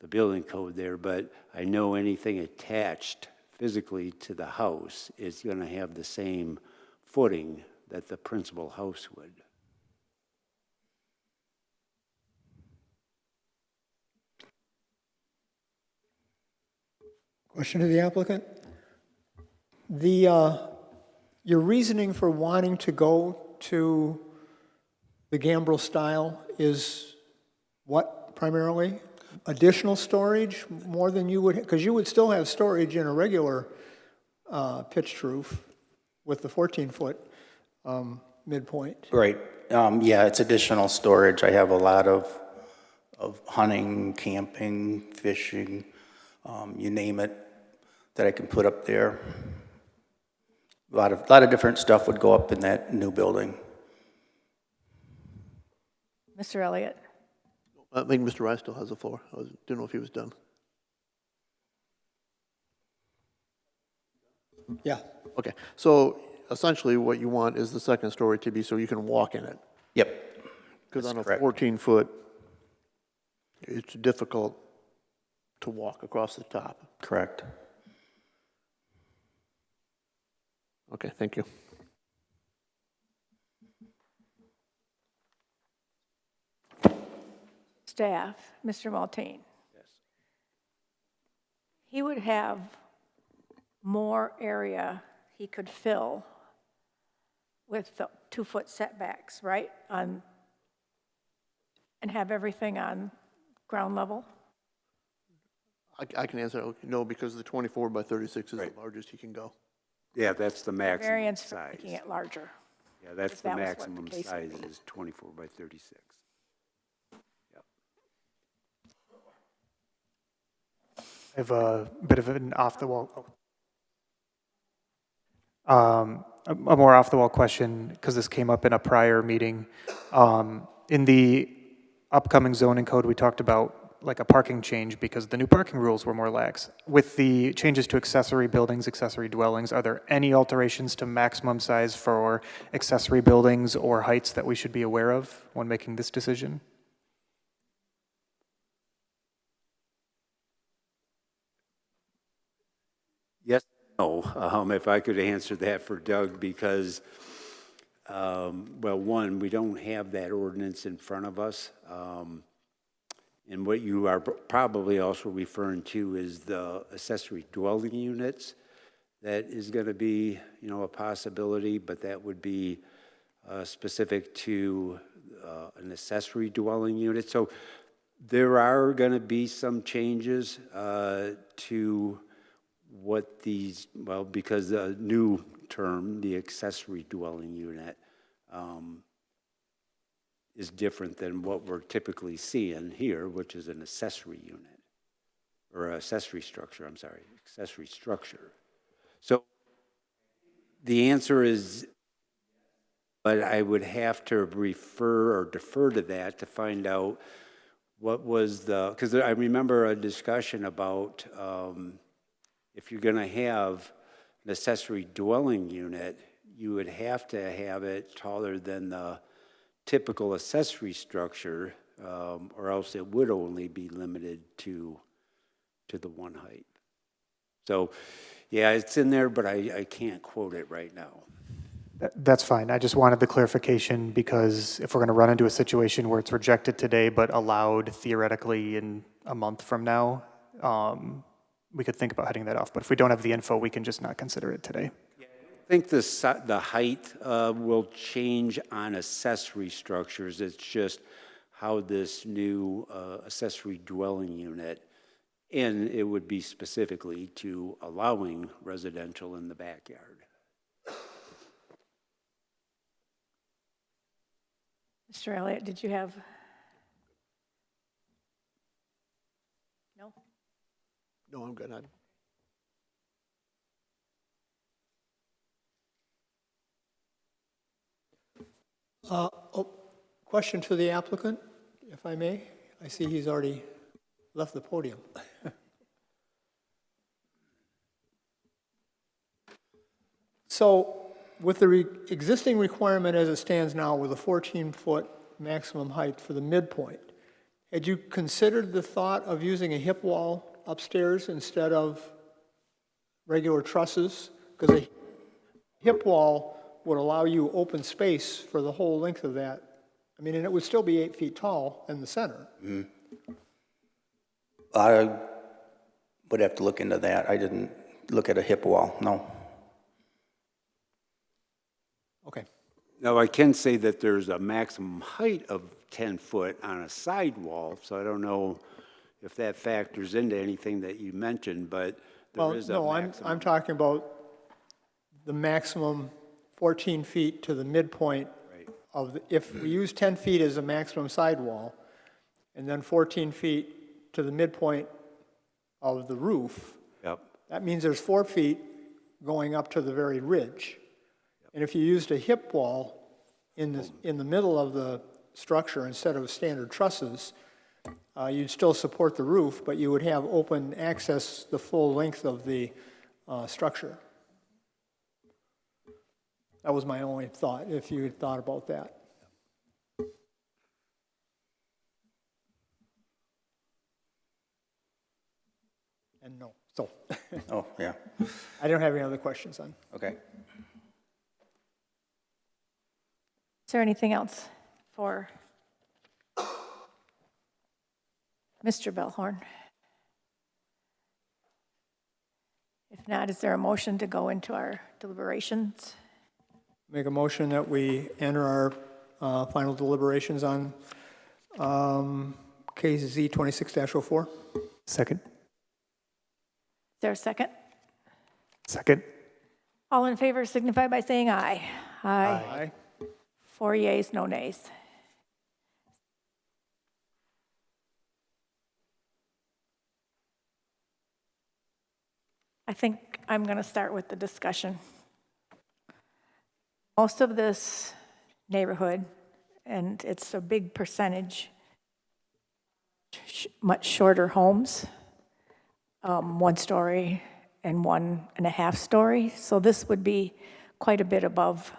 building code there, but I know anything attached physically to the house is going to have the same footing that the principal house would. Question to the applicant? Your reasoning for wanting to go to the gambrel style is what primarily? Additional storage, more than you would, because you would still have storage in a regular pitched roof with the 14-foot midpoint. Right. Yeah, it's additional storage. I have a lot of hunting, camping, fishing, you name it, that I can put up there. A lot of different stuff would go up in that new building. Mr. Elliott? I think Mr. Rice still has the floor. Didn't know if he was done. Yeah. Okay, so essentially what you want is the second story to be so you can walk in it. Yep. Because on a correct. 14-foot, it's difficult to walk across the top. Correct. Okay, thank you. Staff, Mr. Maltine? Yes. He would have more area he could fill with the 2-foot setbacks, right? And have everything on ground level? I can answer, no, because the 24 by 36 is the largest he can go. Yeah, that's the maximum Variance for size. making it larger. Yeah, that's if the that was what the maximum case would size be. is 24 by 36. Yep. I have a bit of an off-the-wall, a more off-the-wall question, because this came up in a prior meeting. In the upcoming zoning code, we talked about like a parking change because the new parking rules were more lax. With the changes to accessory buildings, accessory dwellings, are there any alterations to maximum size for accessory buildings or heights that we should be aware of when making this decision? Yes, no, if I could answer that for Doug, because, well, one, we don't have that ordinance in front of us. And what you are probably also referring to is the accessory dwelling units. That is going to be, a possibility, but that would be specific to an accessory dwelling unit. So there are going to be some changes to what these, well, because the new term, the accessory dwelling unit, is different than what we're typically seeing here, which is an accessory unit, or accessory structure, accessory structure. So the answer is, but I would have to refer or defer to that to find out what was because I remember a discussion about if you're going to have an accessory dwelling unit, you would have to have it taller than the typical accessory structure, or else it would only be limited to the one height. So, yeah, it's in there, but I can't quote it right now. That's fine. I just wanted the clarification because if we're going to run into a situation where it's rejected today but allowed theoretically in a month from now, we could think about heading that off. But if we don't have the info, we can just not consider it today. I think the height will change on accessory structures. It's just how this new accessory dwelling unit, and it would be specifically to allowing residential in the backyard. Mr. Elliott, did you have? No? No, I'm good. Question to the applicant, if I may. I see he's already left the podium. So with the existing requirement as it stands now with a 14-foot maximum height for the midpoint, had you considered the thought of using a hip wall upstairs instead of regular trusses? Because a hip wall would allow you open space for the whole length of that. I mean, and it would still be 8 feet tall in the center. would have to look into that. I didn't look at a hip wall, no. Okay. Now, I can say that there's a maximum height of 10 foot on a sidewall, so I don't know if that factors into anything that you mentioned, but Well, there is a no, maximum. I'm talking about the maximum 14 feet to the midpoint Right. of, if we use 10 feet as a maximum sidewall, and then 14 feet to the midpoint of the roof, Yep. that means there's 4 feet going up to the very ridge. And if you used a hip wall in the middle of the structure instead of standard trusses, you'd still support the roof, but you would have open access the full length of the structure. That was my only thought, if you had thought about that. And no, so, Oh, yeah, I don't have any other questions on. okay. Is there anything else for Mr. Bellhorn? If not, is there a motion to go into our deliberations? Make a motion that we enter our final deliberations on KZ 26-04. Second? Is there a second? Second? All in favor signify by saying aye. Aye. Aye. 4 yeas, no nays. I think I'm going to start with the discussion. Most of this neighborhood, and it's a big percentage, much shorter homes, 1 story and 1.5 story. So this would be quite a bit above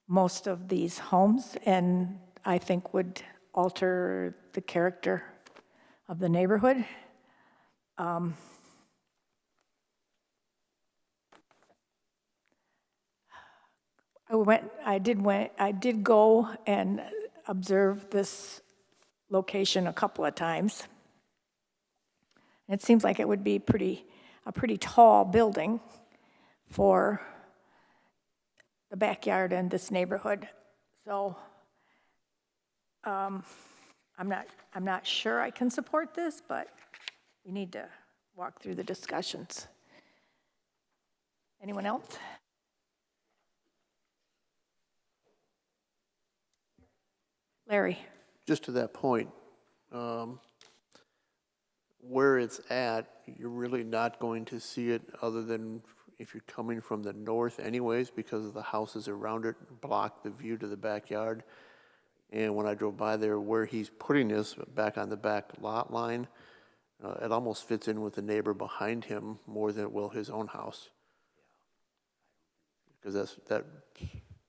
most of these homes, and I think would alter the character of the neighborhood. I did go and observe this location a couple of times. And it seems like it would be a pretty tall building for the backyard in this neighborhood. So I'm not sure I can support this, but we need to walk through the discussions. Anyone else? Larry? Just to that point, where it's at, you're really not going to see it other than if you're coming from the north anyways, because of the houses around it block the view to the backyard. And when I drove by there, where he's putting this back on the back lot line, it almost fits in with the neighbor behind him more than it will his own house. Because that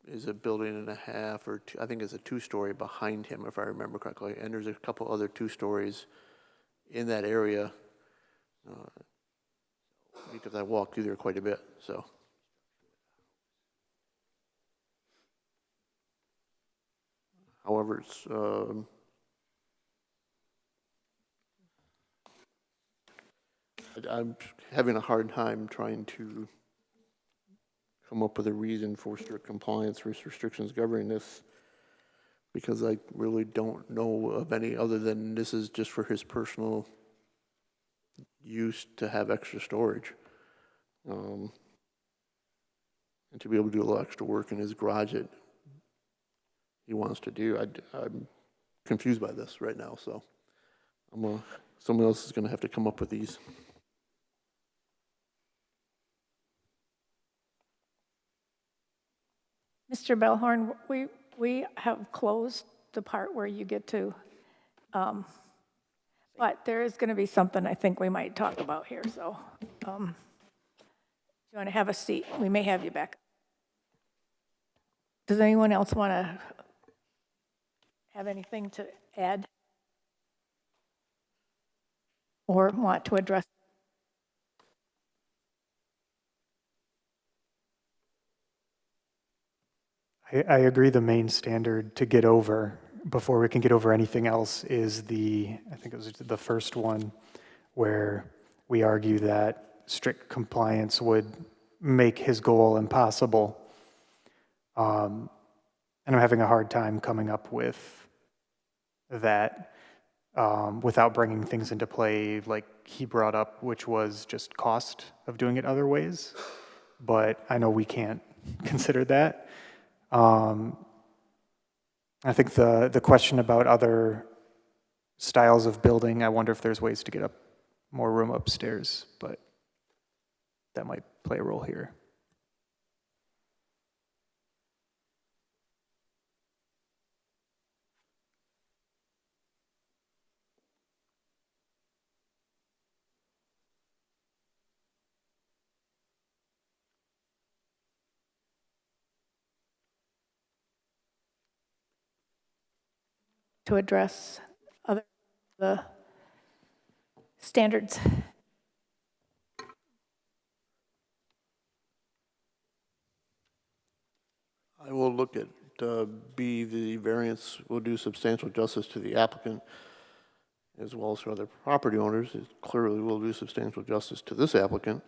is a building and a half, or two, I think it's a 2-story behind him, if I remember correctly. And there's a couple other 2 stories in that area, because I walk through there quite a bit, so. However, it's, I'm having a hard time trying to come up with a reason for strict compliance with restrictions governing this, because I really don't know of any other than this is just for his personal use to have extra storage. And to be able to do a little extra work in his garage that he wants to do. I'm confused by this right now, so someone else is going to have to come up with these. Mr. Bellhorn, we have closed the part where you get to, but there is going to be something I think we might talk about here, so if you want to have a seat, we may have you back. Does anyone else want to have anything to add or want to address? I agree the main standard to get over, before we can get over anything else, is I think it was the first one, where we argue that strict compliance would make his goal impossible. And I'm having a hard time coming up with that without bringing things into play like he brought up, which was just cost of doing it other ways. But I know we can't consider that. I think the question about other styles of building, I wonder if there's ways to get up more room upstairs, but that might play a role here. To address the standards. I will look at B, the variance will do substantial justice to the applicant as well as to other property owners. It clearly will do substantial justice to this applicant.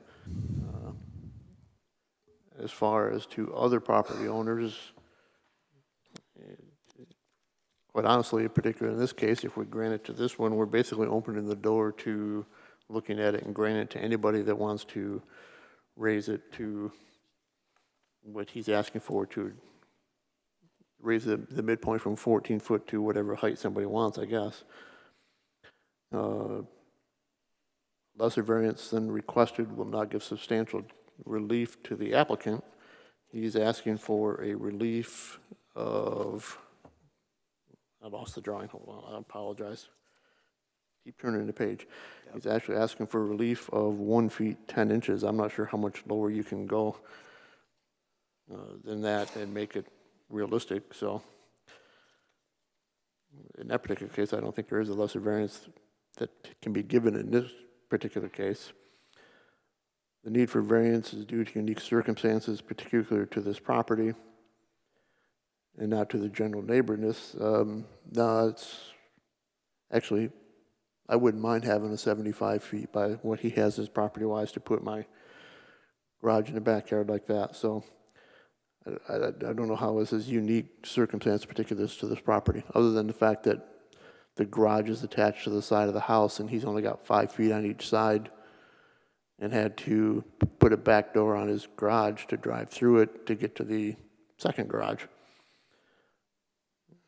As far as to other property owners, quite honestly, particularly in this case, if we grant it to this one, we're basically opening the door to looking at it and granting it to anybody that wants to raise it to what he's asking for, to raise the midpoint from 14 foot to whatever height somebody wants, I guess. Lesser variance than requested will not give substantial relief to the applicant. He's asking for a relief of, I lost the drawing, hold on, I apologize. Keep turning the page. Yep. He's actually asking for relief of 1 feet 10 inches. I'm not sure how much lower you can go than that and make it realistic. So in that particular case, I don't think there is a lesser variance that can be given in this particular case. The need for variance is due to unique circumstances particular to this property and not to the general neighborness. No, it's actually, I wouldn't mind having a 75 feet by what he has as property-wise to put my garage in the backyard like that. So I don't know how this is unique circumstance particular to this property, other than the fact that the garage is attached to the side of the house and he's only got 5 feet on each side and had to put a back door on his garage to drive through it to get to the second garage.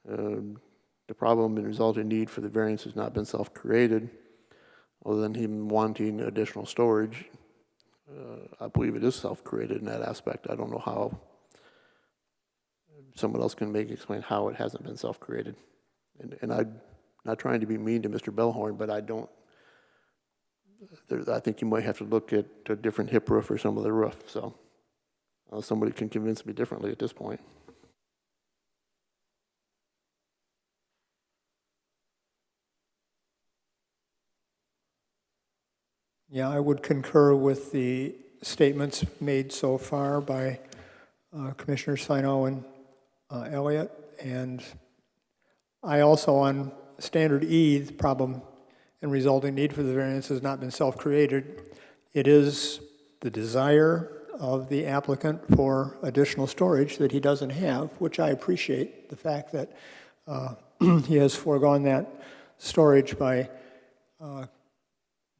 The problem and resulting need for the variance has not been self-created, other than him wanting additional storage. I believe it is self-created in that aspect. I don't know how someone else can explain how it hasn't been self-created. And I'm not trying to be mean to Mr. Bellhorn, but I think you might have to look at a different hip roof or some of the roof. So somebody can convince me differently at this point. Yeah, I would concur with the statements made so far by Commissioners Fino and Elliott. And I also, on standard E, the problem and resulting need for the variance has not been self-created. It is the desire of the applicant for additional storage that he doesn't have, which I appreciate, the fact that he has foregone that storage by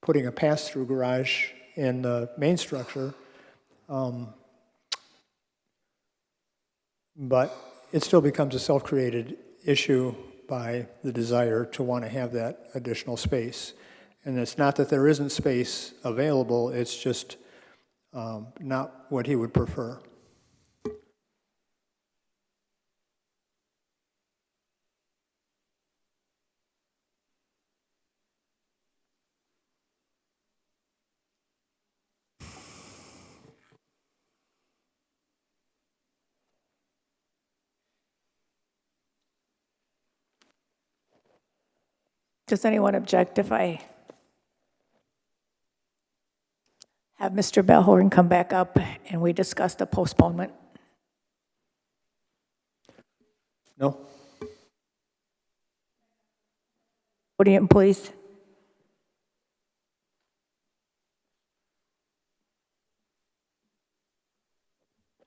putting a pass-through garage in the main structure. But it still becomes a self-created issue by the desire to want to have that additional space. And it's not that there isn't space available, it's just not what he would prefer. Does anyone object if I have Mr. Bellhorn come back up and we discuss the postponement? No? Podium, please.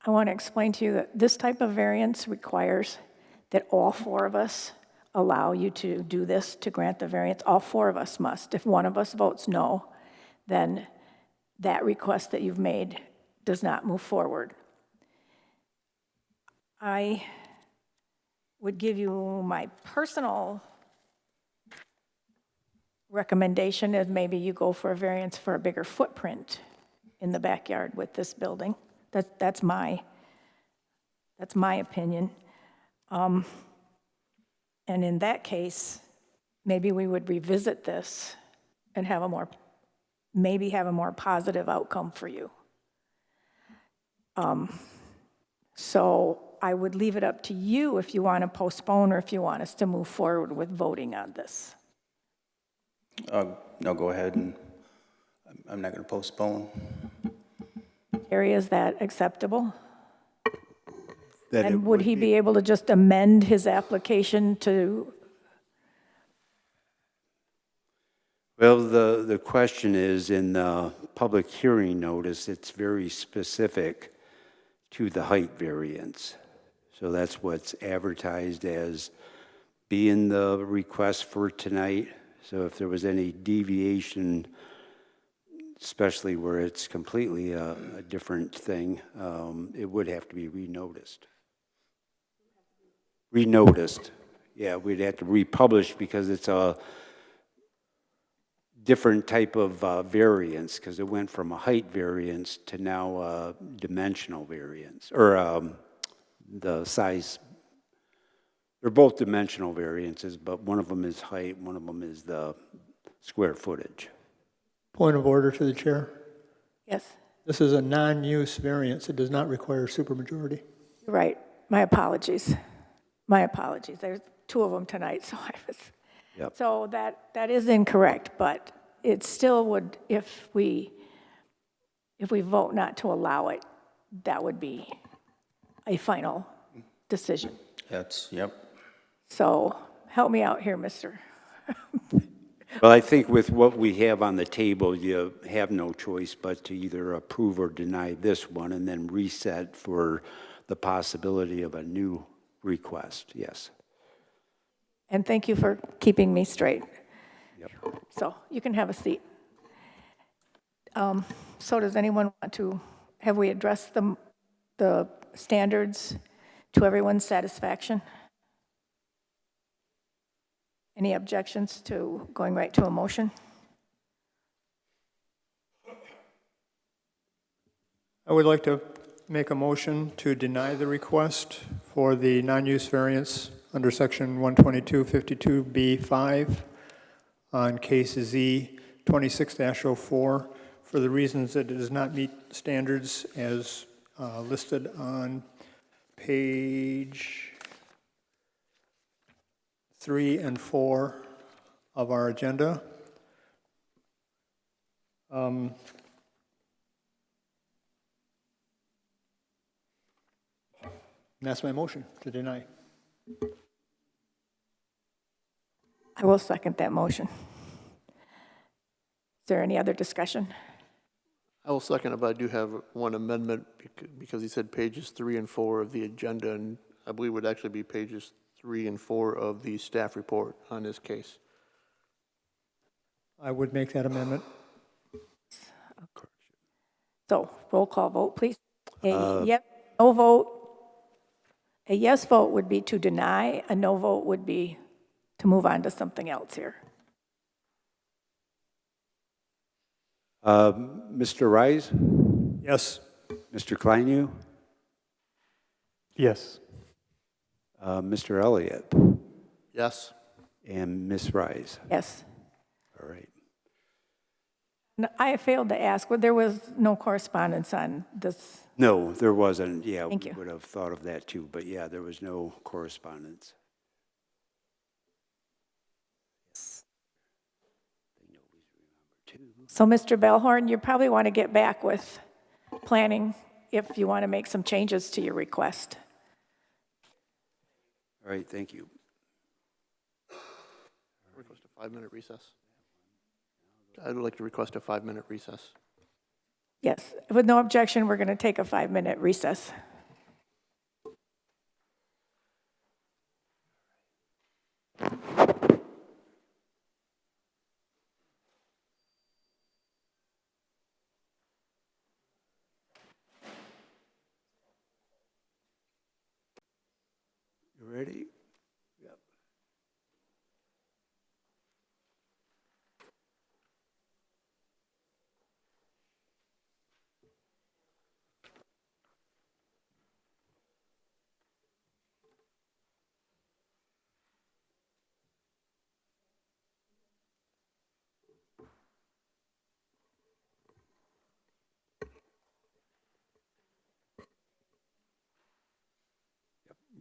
I want to explain to you that this type of variance requires that all four of us allow you to do this, to grant the variance. All four of us must. If one of us votes no, then that request that you've made does not move forward. I would give you my personal recommendation is maybe you go for a variance for a bigger footprint in the backyard with this building. That's my opinion. And in that case, maybe we would revisit this and maybe have a more positive outcome for you. So I would leave it up to you if you want to postpone or if you want us to move forward with voting on this. No, go ahead, and I'm not going to postpone. Terry, is that acceptable? That it And would he be able to just amend his application to, Well, the question is, in the public hearing notice, it's very specific to the height variance. So that's what's advertised as being the request for tonight. So if there was any deviation, especially where it's completely a different thing, it would have to be renoticed. Renoticed. Yeah, we'd have to republish because it's a different type of variance, because it went from a height variance to now a dimensional variance, or the size. They're both dimensional variances, but one of them is height, one of them is the square footage. Point of order to the chair. yes, This is a non-use variance. It does not require supermajority. you're right. My apologies. My apologies. There's two of them tonight, so I was. Yep. So that is incorrect, but it still would, if we vote not to allow it, that would be a final decision. Yep. So help me out here, mister. Well, I think with what we have on the table, you have no choice but to either approve or deny this one and then reset for the possibility of a new request, yes. And thank you for keeping me straight. Yep. So you can have a seat. So does anyone want to, have we addressed the standards to everyone's satisfaction? Any objections to going right to a motion? I would like to make a motion to deny the request for the non-use variance under section 12252B5 on case Z 26-04 for the reasons that it does not meet standards as listed on page 3 and 4 of our agenda. And that's my motion, to deny. I will second that motion. Is there any other discussion? I will second it, but I do have one amendment because he said pages 3 and 4 of the agenda, and I believe it would actually be pages 3 and 4 of the staff report on this case. I would make that amendment. So roll call vote, please. A yep, no vote. A yes vote would be to deny. A no vote would be to move on to something else here. Mr. Rise, Yes. Mr. Kleinu, Yes. Mr. Elliott, Yes? and Ms. Rise. Yes. All right. No, I failed to ask, well, there was no correspondence on this. No, there wasn't. Yeah, Thank we you. would have thought of that too, but yeah, there was no correspondence. So, Mr. Bellhorn, you probably want to get back with planning if you want to make some changes to your request. All right, thank you. Request a 5-minute recess. I would like to request a 5-minute recess. Yes, with no objection, we're going to take a 5-minute recess. Ready? Yep.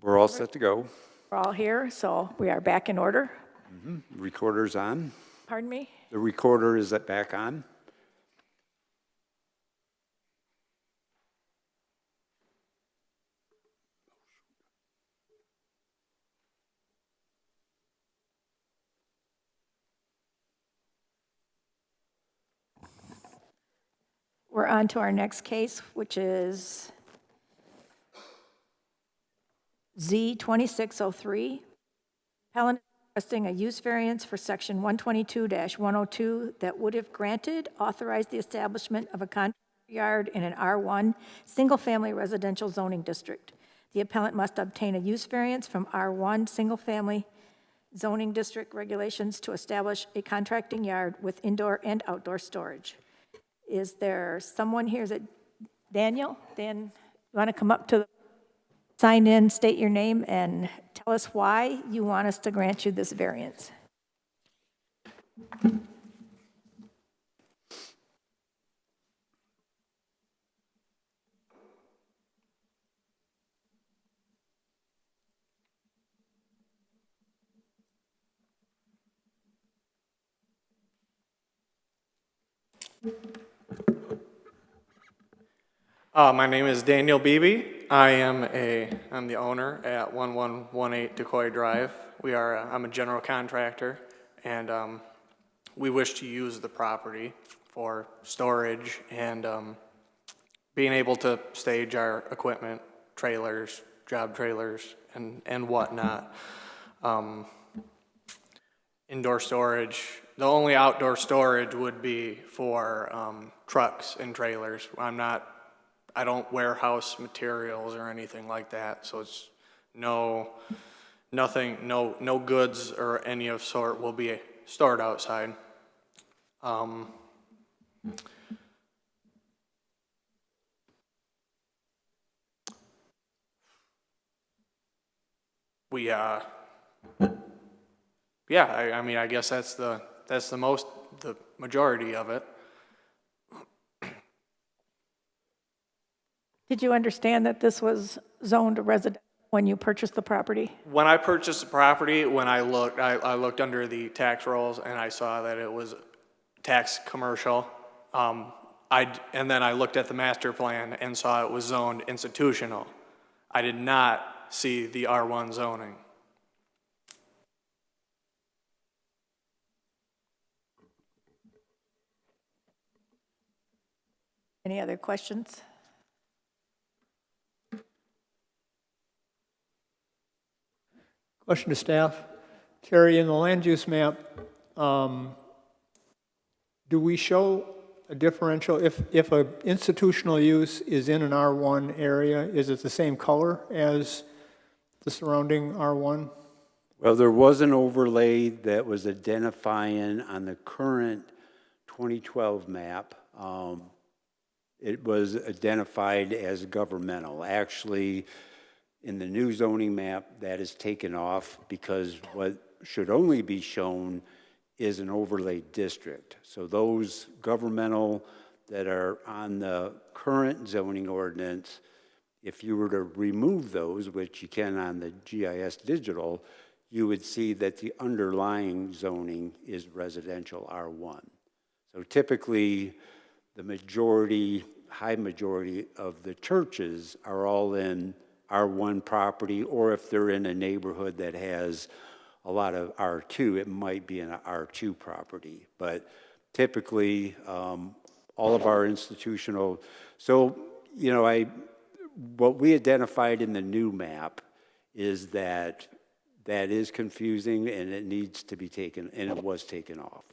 We're all set to go. We're all here, so we are back in order. Recorder's on. Pardon me? The recorder is back on. We're on to our next case, which is Z2603. Appellant requesting a use variance for section 122-102 that would, if granted, authorize the establishment of a contract yard in an R1 single-family residential zoning district. The appellant must obtain a use variance from R1 single-family zoning district regulations to establish a contracting yard with indoor and outdoor storage. Is there someone here? Is it Daniel? Dan, you want to come up to the sign in, state your name, and tell us why you want us to grant you this variance? My name is Daniel Beebe. I'm the owner at 1118 Decoy Drive. I'm a general contractor, and we wish to use the property for storage and being able to stage our equipment, trailers, job trailers, and whatnot. Indoor storage. The only outdoor storage would be for trucks and trailers. I don't warehouse materials or anything like that, so it's no goods or any of sort will be stored outside. I mean, I guess that's the majority of it. Did you understand that this was zoned residential when you purchased the property? When I purchased the property, I looked under the tax rolls and I saw that it was tax commercial. And then I looked at the master plan and saw it was zoned institutional. I did not see the R1 zoning. Any other questions? Question to staff. Terry, in the land use map, do we show a differential? If an institutional use is in an R1 area, is it the same color as the surrounding R1? Well, there was an overlay that was identifying on the current 2012 map. It was identified as governmental. Actually, in the new zoning map, that is taken off because what should only be shown is an overlay district. So those governmental that are on the current zoning ordinance, if you were to remove those, which you can on the GIS digital, you would see that the underlying zoning is residential R1. So typically, the high majority of the churches are all in R1 property, or if they're in a neighborhood that has a lot of R2, it might be an R2 property. But typically, all of our institutional, so, what we identified in the new map is that is confusing and it needs to be taken, and it was taken off.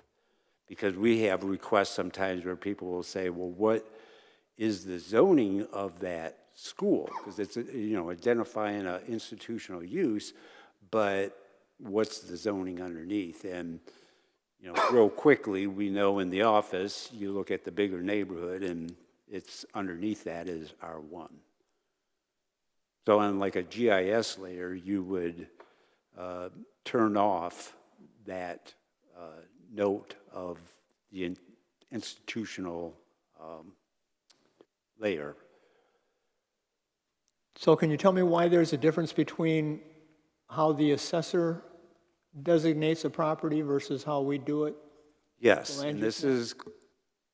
Because we have requests sometimes where people will say, well, what is the zoning of that school, because it's, identifying an institutional use, but what's the zoning underneath? And, real quickly, we know in the office, you look at the bigger neighborhood, and it's underneath that is R1. So on like a GIS layer, you would turn off that note of the institutional layer. So can you tell me why there's a difference between how the assessor designates a property versus how we do it? Yes, land and use this is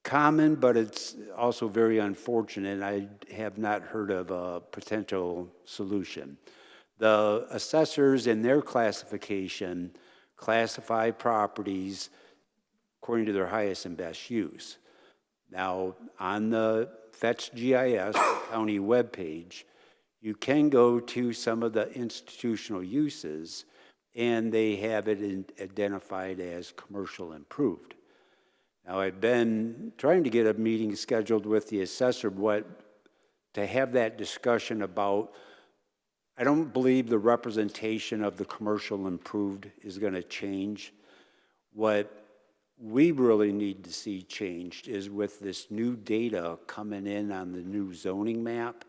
common, but it's also very unfortunate. I have not heard of a potential solution. The assessors in their classification classify properties according to their highest and best use. Now, on the Fetch GIS county webpage, you can go to some of the institutional uses, and they have it identified as commercial improved. Now, I've been trying to get a meeting scheduled with the assessor to have that discussion about, I don't believe the representation of the commercial improved is going to change. What we really need to see changed is with this new data coming in on the new zoning map,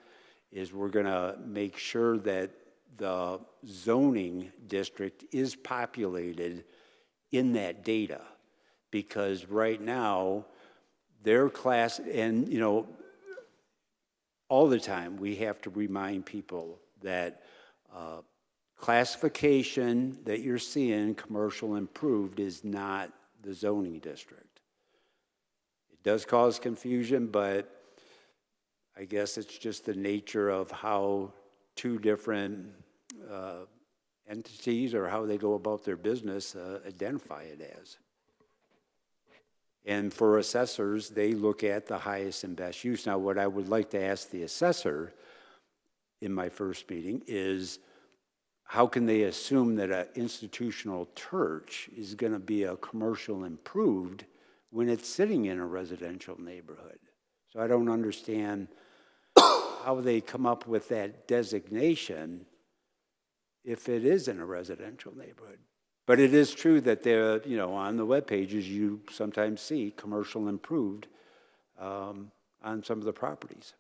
is we're going to make sure that the zoning district is populated in that data. Because right now, their class, and all the time we have to remind people that classification that you're seeing, commercial improved, is not the zoning district. It does cause confusion, but I guess it's just the nature of how two different entities or how they go about their business identify it as. And for assessors, they look at the highest and best use. Now, what I would like to ask the assessor in my first meeting is, how can they assume that an institutional church is going to be a commercial improved when it's sitting in a residential neighborhood? So I don't understand how they come up with that designation if it is in a residential neighborhood. But it is true that they're, on the web pages, you sometimes see commercial improved on some of the properties.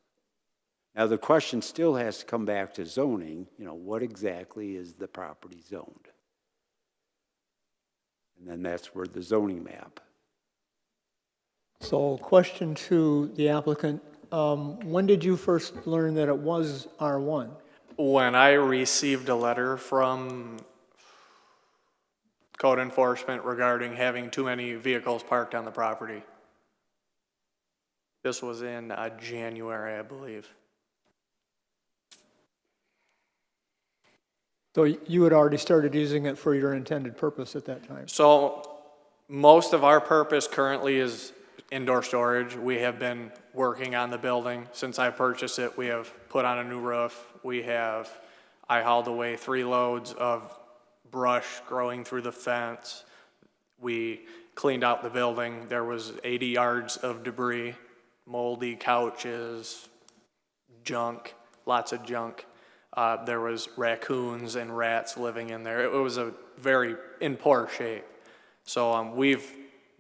Now, the question still has to come back to zoning. What exactly is the property zoned? And then that's where the zoning map. So question to the applicant, when did you first learn that it was R1? When I received a letter from code enforcement regarding having too many vehicles parked on the property. This was in January, I believe. So you had already started using it for your intended purpose at that time? So most of our purpose currently is indoor storage. We have been working on the building. Since I purchased it, we have put on a new roof. I hauled away 3 loads of brush growing through the fence. We cleaned out the building. There was 80 yards of debris, moldy couches, junk, lots of junk. There was raccoons and rats living in there. It was in poor shape. So we've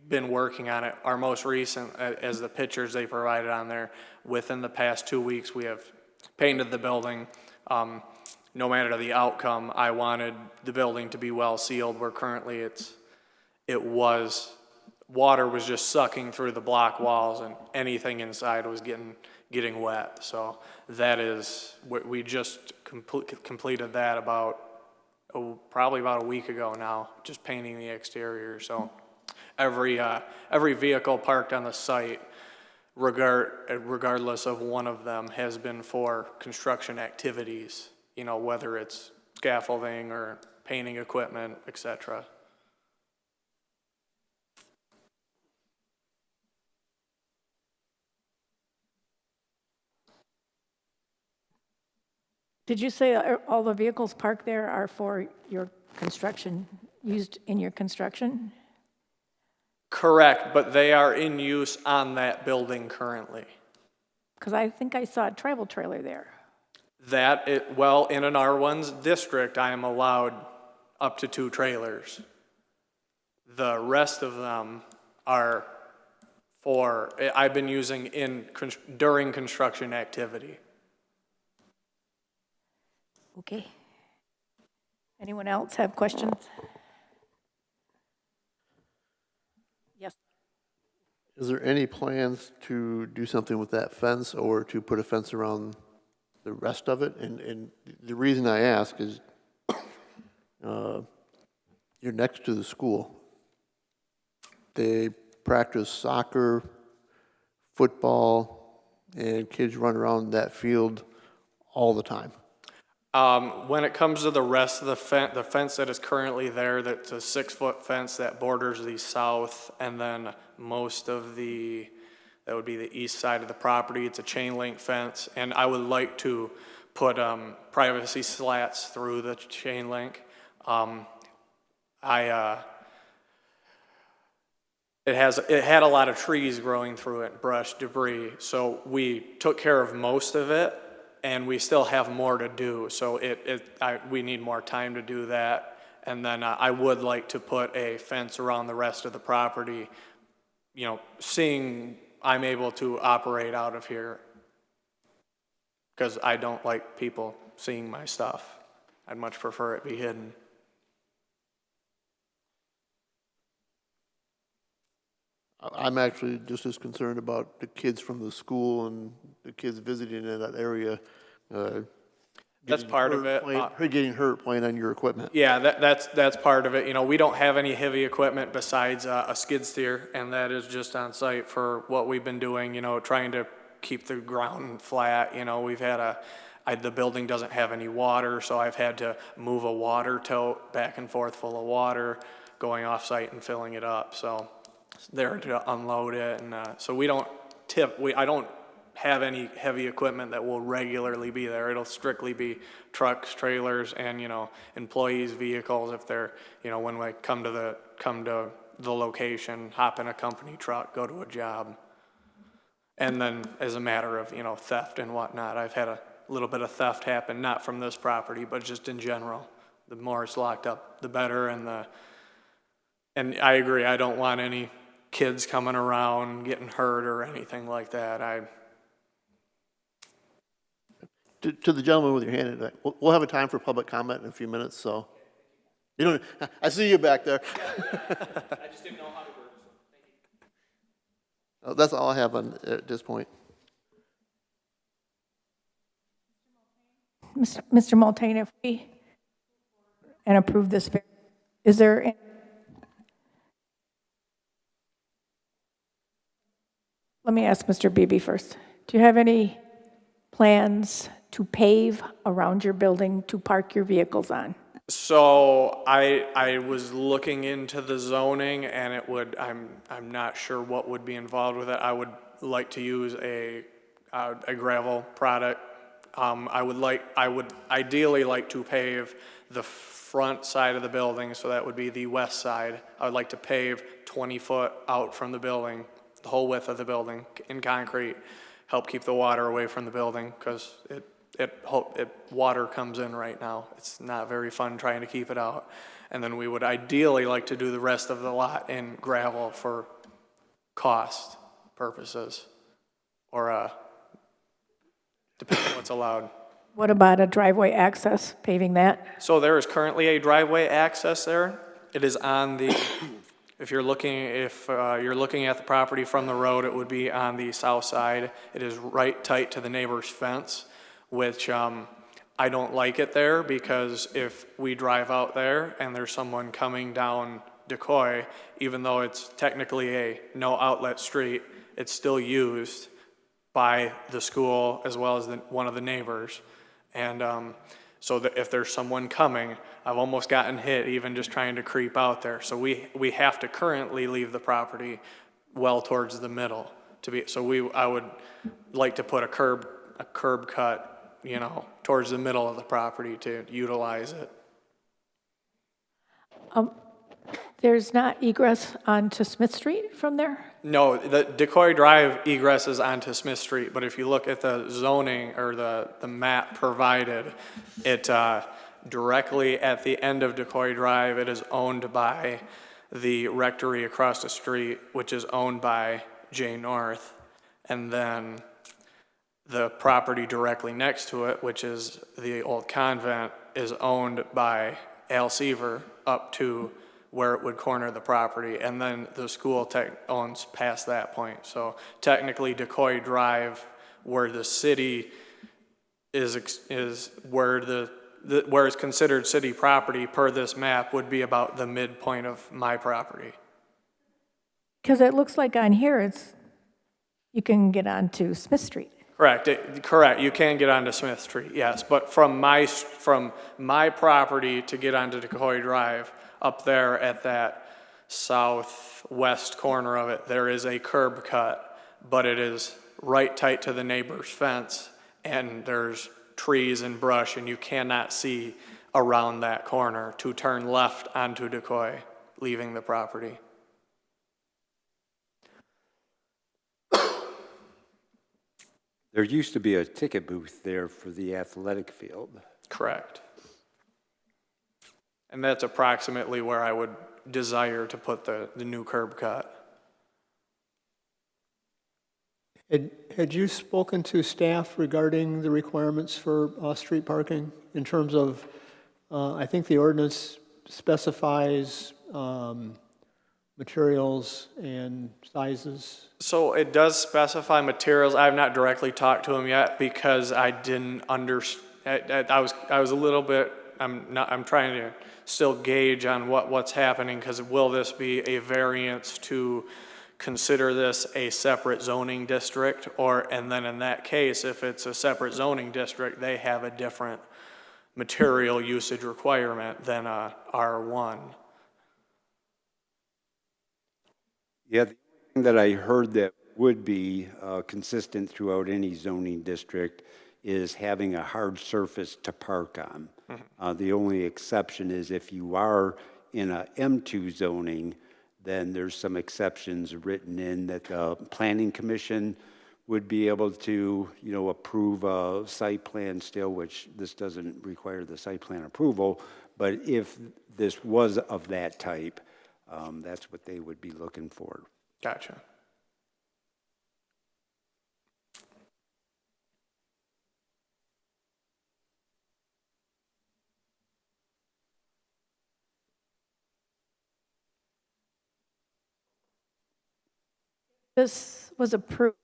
been working on it. Our most recent, as the pictures they provided on there, within the past 2 weeks, we have painted the building. No matter the outcome, I wanted the building to be well sealed, where currently water was just sucking through the block walls and anything inside was getting wet. So we just completed that probably about a week ago now, just painting the exterior. So every vehicle parked on the site, regardless of one of them, has been for construction activities, whether it's scaffolding or painting equipment, etc. Did you say all the vehicles parked there are for your construction, used in your construction? Correct, but they are in use on that building currently. Because I think I saw a travel trailer there. Well, in an R1's district, I am allowed up to 2 trailers. The rest of them are I've been using during construction activity. Okay. Anyone else have questions? Yes. Is there any plans to do something with that fence or to put a fence around the rest of it? And the reason I ask is you're next to the school. They practice soccer, football, and kids run around that field all the time. When it comes to the rest of the fence that is currently there, that's a 6-foot fence that borders the south, and then most of that would be the east side of the property. It's a chain link fence, and I would like to put privacy slats through the chain link. It had a lot of trees growing through it, brush, debris, so we took care of most of it, and we still have more to do, so we need more time to do that. And then I would like to put a fence around the rest of the property, seeing I'm able to operate out of here, because I don't like people seeing my stuff. I'd much prefer it be hidden. I'm actually just as concerned about the kids from the school and the kids visiting in that area. That's part of it. Getting hurt playing on your equipment. Yeah, that's part of it. We don't have any heavy equipment besides a skid steer, and that is just on site for what we've been doing, trying to keep the ground flat. We've had the building doesn't have any water, so I've had to move a water tote back and forth full of water, going off site and filling it up. So there to unload it, and so I don't have any heavy equipment that will regularly be there. It'll strictly be trucks, trailers, and employees' vehicles if they're when we come to the location, hop in a company truck, go to a job. And then as a matter of theft and whatnot, I've had a little bit of theft happen, not from this property, but just in general. The more it's locked up, the better. And I agree, I don't want any kids coming around getting hurt or anything like that. To the gentleman with your hand, we'll have a time for public comment in a few minutes, so. I see you back there. I just didn't know how to work, so thank you. That's all I have at this point. Mr. Multain, if we approve this, is there, let me ask Mr. Beebe first. Do you have any plans to pave around your building to park your vehicles on? So I was looking into the zoning, and I'm not sure what would be involved with it. I would like to use a gravel product. I would ideally like to pave the front side of the building, so that would be the west side. I would like to pave 20 foot out from the building, the whole width of the building in concrete, help keep the water away from the building, because water comes in right now. It's not very fun trying to keep it out. And then we would ideally like to do the rest of the lot in gravel for cost purposes, or depending on what's allowed. What about a driveway access, paving that? So there is currently a driveway access there. It is on the, if you're looking at the property from the road, it would be on the south side. It is right tight to the neighbor's fence, which I don't like it there, because if we drive out there and there's someone coming down Decoy, even though it's technically a no outlet street, it's still used by the school as well as one of the neighbors. And so that if there's someone coming, I've almost gotten hit even just trying to creep out there. So we have to currently leave the property well towards the middle I would like to put a curb cut, towards the middle of the property to utilize it. There's not egress onto Smith Street from there? No, the Decoy Drive egresses onto Smith Street, but if you look at the zoning or the map provided, it directly at the end of Decoy Drive, it is owned by the rectory across the street, which is owned by J North, and then the property directly next to it, which is the old convent, is owned by Al Seaver up to where it would corner the property, and then the school owns past that point. So technically, Decoy Drive, where the city is where where it's considered city property per this map, would be about the midpoint of my property. Because it looks like on here, you can get onto Smith Street. Correct. Correct. You can get onto Smith Street, yes. But from my property to get onto Decoy Drive, up there at that southwest corner of it, there is a curb cut, but it is right tight to the neighbor's fence, and there's trees and brush, and you cannot see around that corner to turn left onto Decoy, leaving the property. There used to be a ticket booth there for the athletic field. Correct. And that's approximately where I would desire to put the new curb cut. Had you spoken to staff regarding the requirements for street parking in terms of, I think the ordinance specifies materials and sizes? So it does specify materials. I have not directly talked to him yet because I didn't understand. I was a little bit, I'm trying to still gauge on what's happening, because will this be a variance to consider this a separate zoning district, and then in that case, if it's a separate zoning district, they have a different material usage requirement than a R1. Yeah, the thing that I heard that would be consistent throughout any zoning district is having a hard surface to park on. The only exception is if you are in a M2 zoning, then there's some exceptions written in that the planning commission would be able to, approve a site plan still, which this doesn't require the site plan approval. But if this was of that type, that's what they would be looking for. Gotcha. This was approved.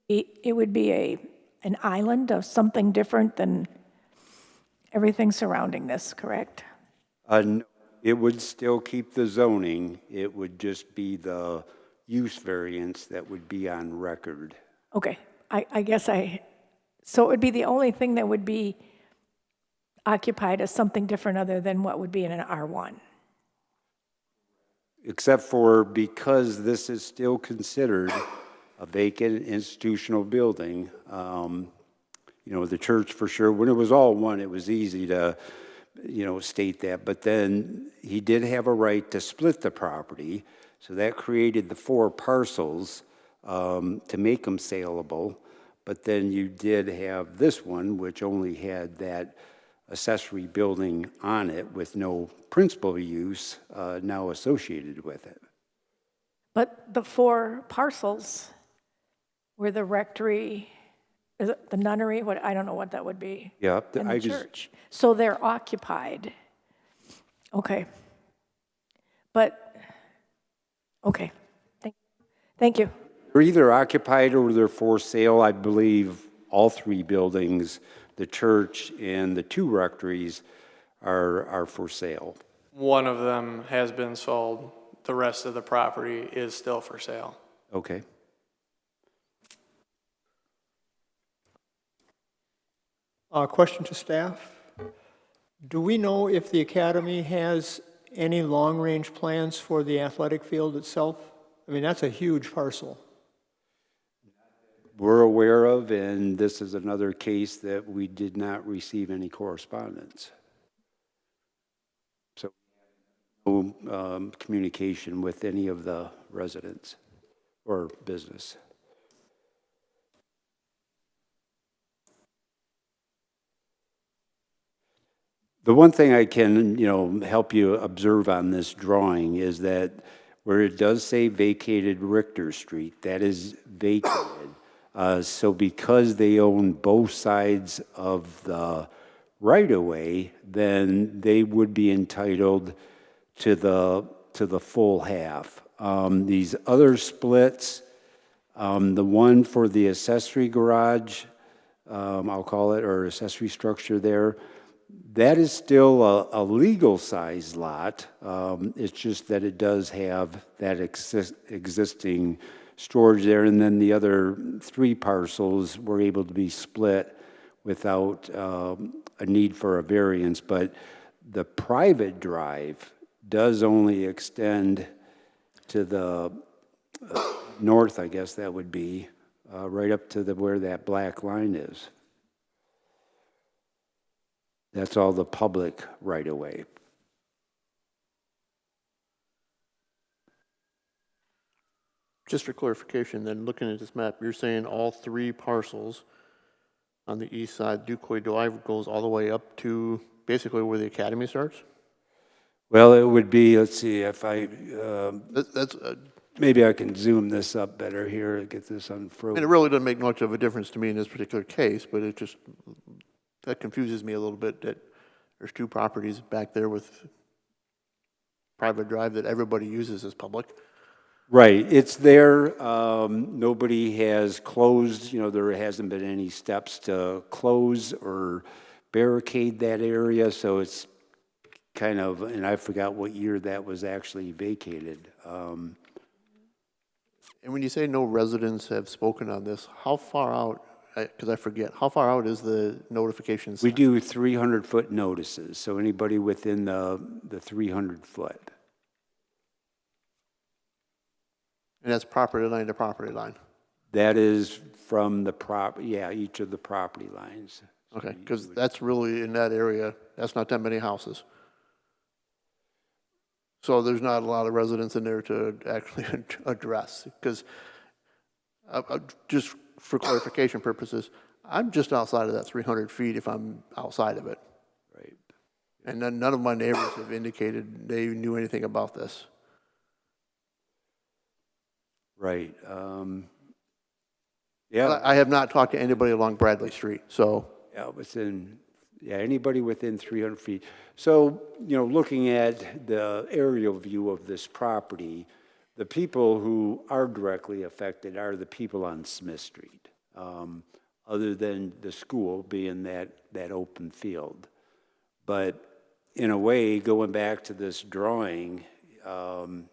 It would be an island of something different than everything surrounding this, correct? No, it would still keep the zoning. It would just be the use variance that would be on record. Okay, I guess so it would be the only thing that would be occupied as something different other than what would be in an R1. Except for because this is still considered a vacant institutional building. The church for sure, when it was all one, it was easy to, state that. But then he did have a right to split the property. So that created the 4 parcels to make them saleable. But then you did have this one, which only had that accessory building on it with no principal use now associated with it. But the 4 parcels were the rectory, is it the nunnery? I don't know what that would be. Yeah, And the church. So they're occupied. Okay. But, okay. Thank you. They're either occupied or they're for sale. I believe all 3 buildings, the church and the 2 rectories, are for sale. One of them has been sold. The rest of the property is still for sale. Okay. Question to staff. Do we know if the academy has any long-range plans for the athletic field itself? I mean, that's a huge parcel. We're aware of, and this is another case that we did not receive any correspondence. communication with any of the residents or business. The one thing I can, help you observe on this drawing is that where it does say vacated Richter Street, that is vacated. So because they own both sides of the right-of-way, then they would be entitled to the full half. These other splits, the one for the accessory garage, I'll call it, or accessory structure there, that is still a legal size lot. It's just that it does have that existing storage there, and then the other 3 parcels were able to be split without a need for a variance. But the private drive does only extend to the north, I guess that would be, right up to where that black line is. That's all the public right-of-way. Just for clarification, then, looking at this map, you're saying all 3 parcels on the east side, Ducoy Drive, goes all the way up to basically where the academy starts? Well, it would be, let's see, if I, That's, maybe I can zoom this up better here to get this and it unfrozen. really doesn't make much of a difference to me in this particular case, but it just, that confuses me a little bit that there's 2 properties back there with private drive that everybody uses as public. Right, it's there. Nobody has closed, there hasn't been any steps to close or barricade that area, so it's kind of, and I forgot what year that was actually vacated. And when you say no residents have spoken on this, how far out, because I forget, how far out is the notification? We do 300-foot notices, so anybody within the 300-foot. And that's property line to property line? That is from the each of the property lines. Okay, because that's really, in that area, that's not that many houses. So there's not a lot of residents in there to actually address, because just for clarification purposes, I'm just outside of that 300 feet if I'm outside of it. Right. And then none of my neighbors have indicated they knew anything about this. Right. Yeah. I have not talked to anybody along Bradley Street, so. Yeah, anybody within 300 feet. So, looking at the aerial view of this property, the people who are directly affected are the people on Smith Street, other than the school being that open field. But in a way, going back to this drawing, the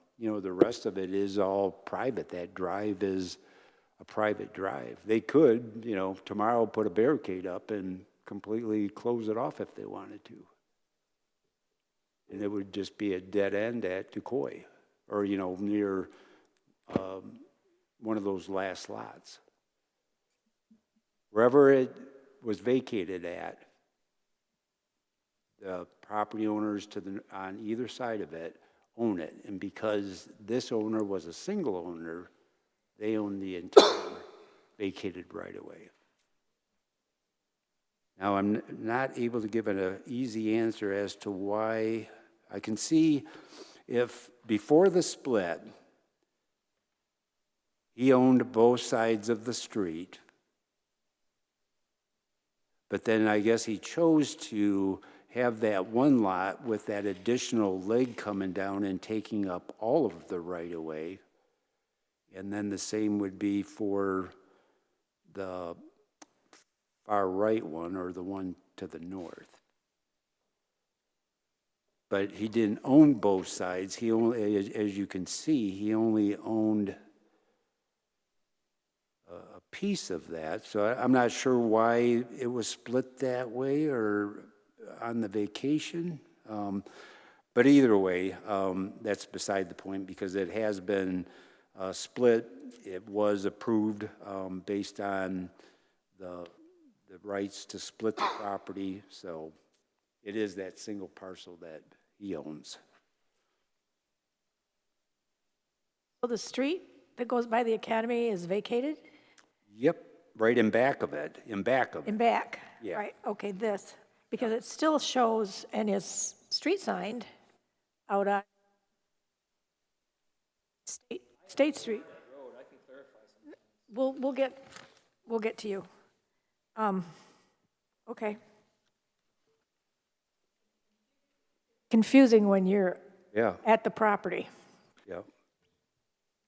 rest of it is all private. That drive is a private drive. They could, tomorrow put a barricade up and completely close it off if they wanted to. And it would just be a dead end at Ducoy, or, near one of those last lots. Wherever it was vacated at, the property owners on either side of it own it. And because this owner was a single owner, they own the entire vacated right-of-way. Now, I'm not able to give an easy answer as to why. I can see if before the split, he owned both sides of the street, but then I guess he chose to have that one lot with that additional leg coming down and taking up all of the right-of-way. And then the same would be for the far right one, or the one to the north. But he didn't own both sides. He only, as you can see, he only owned a piece of that. So I'm not sure why it was split that way or on the vacation. But either way, that's beside the point, because it has been split. It was approved based on the rights to split the property. So it is that single parcel that he owns. So the street that goes by the academy is vacated Yep, right in back of it, in back of in it. back? Yeah. Right, okay, this, because it still shows and is street signed out on State Street. We'll get to you. Okay. Confusing when you're Yeah, at the property. yeah.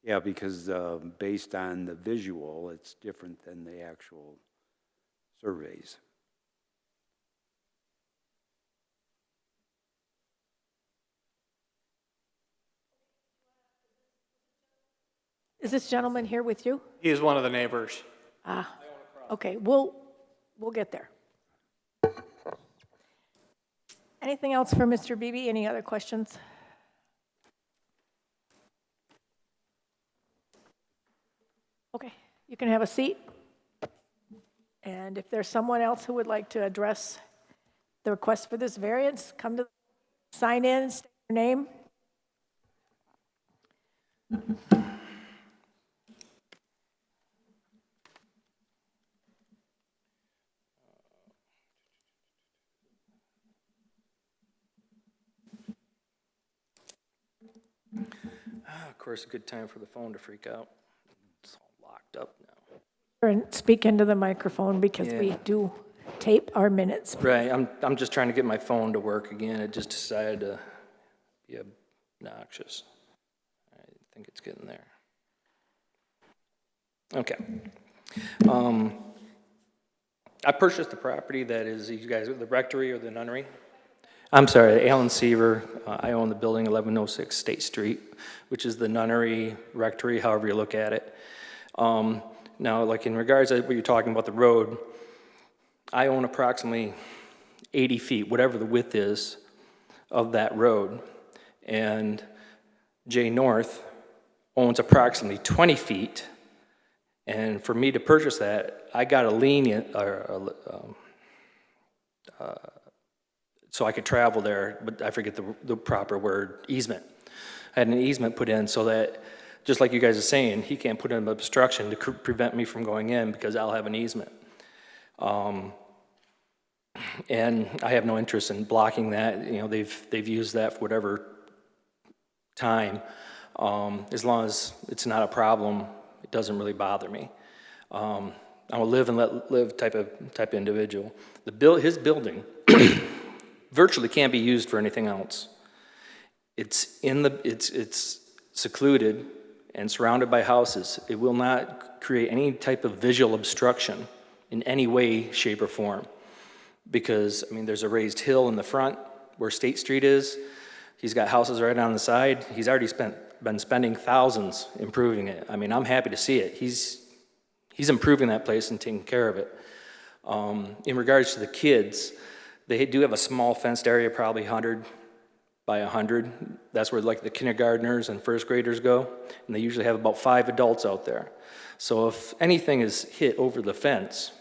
Yeah, because based on the visual, it's different than the actual surveys. Is this gentleman here with you? He is one of the neighbors. Okay, we'll get there. Anything else for Mr. Beebe? Any other questions? Okay, you can have a seat. And if there's someone else who would like to address the request for this variance, come to, sign in, state your name. Of course, a good time for the phone to freak out. It's all locked up now. And speak into the microphone because we Yeah. do tape our minutes. Right, I'm just trying to get my phone to work again. It just decided to be obnoxious. I think it's getting there. Okay. I purchased the property that is, you guys, the rectory or the nunnery? I'm sorry, Alan Seaver. I own the building 1106 State Street, which is the nunnery, rectory, however you look at it. Now, like in regards to what you're talking about the road, I own approximately 80 feet, whatever the width is, of that road. And Jay North owns approximately 20 feet. And for me to purchase that, I got a lien, so I could travel there, but I forget the proper word, easement. I had an easement put in so that, just like you guys are saying, he can't put in an obstruction to prevent me from going in because I'll have an easement. And I have no interest in blocking that. You know, they've used that for whatever time. As long as it's not a problem, it doesn't really bother me. I'm a live and let live type of individual. His building virtually can't be used for anything else. It's secluded and surrounded by houses. It will not create any type of visual obstruction in any way, shape, or form. Because, I mean, there's a raised hill in the front where State Street is. He's got houses right on the side. He's already been spending thousands improving it. I mean, I'm happy to see it. He's improving that place and taking care of it. In regards to the kids, they do have a small fenced area, probably 100 by 100. That's where like the kindergartners and first graders go, and they usually have about 5 adults out there. So if anything is hit over the fence,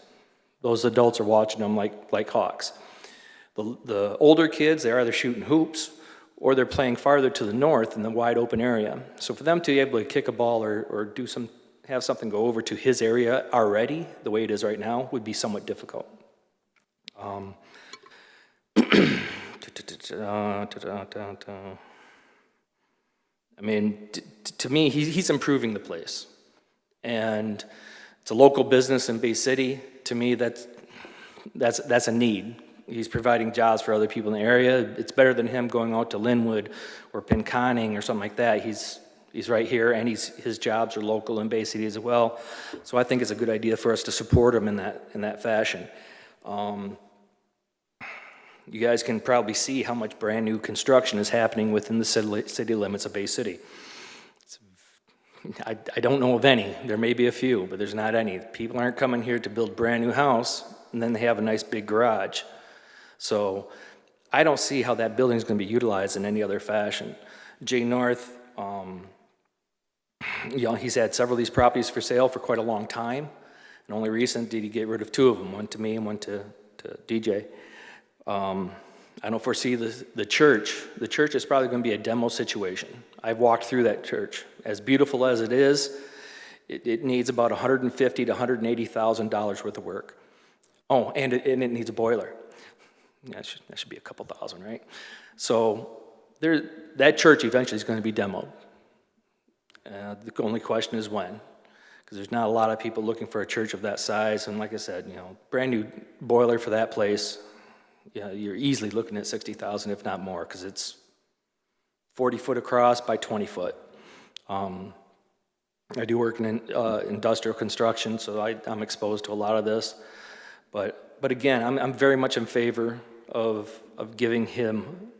those adults are watching them like hawks. The older kids, they're either shooting hoops or they're playing farther to the north in the wide open area. So for them to be able to kick a ball or have something go over to his area already, the way it is right now, would be somewhat difficult. I mean, to me, he's improving the place. And it's a local business in Bay City. To me, that's a need. He's providing jobs for other people in the area. It's better than him going out to Linwood or Pinconning or something like that. He's right here, and his jobs are local in Bay City as well. So I think it's a good idea for us to support him in that fashion. You guys can probably see how much brand new construction is happening within the city limits of Bay City. I don't know of any. There may be a few, but there's not any. People aren't coming here to build a brand new house and then they have a nice big garage. So I don't see how that building is going to be utilized in any other fashion. Jay North, he's had several of these properties for sale for quite a long time, and only recently did he get rid of 2 of them, one to me and one to DJ. I don't foresee the church. The church is probably going to be a demo situation. I've walked through that church. As beautiful as it is, it needs about $150,000 to $180,000 worth of work. Oh, and it needs a boiler. Yeah, that should be a couple thousand, right? So that church eventually is going to be demoed. The only question is when, because there's not a lot of people looking for a church of that size. And like I said, brand new boiler for that place, you're easily looking at $60,000, if not more, because it's 40 foot across by 20 foot. I do work in industrial construction, so I'm exposed to a lot of this. But again, I'm very much in favor of giving him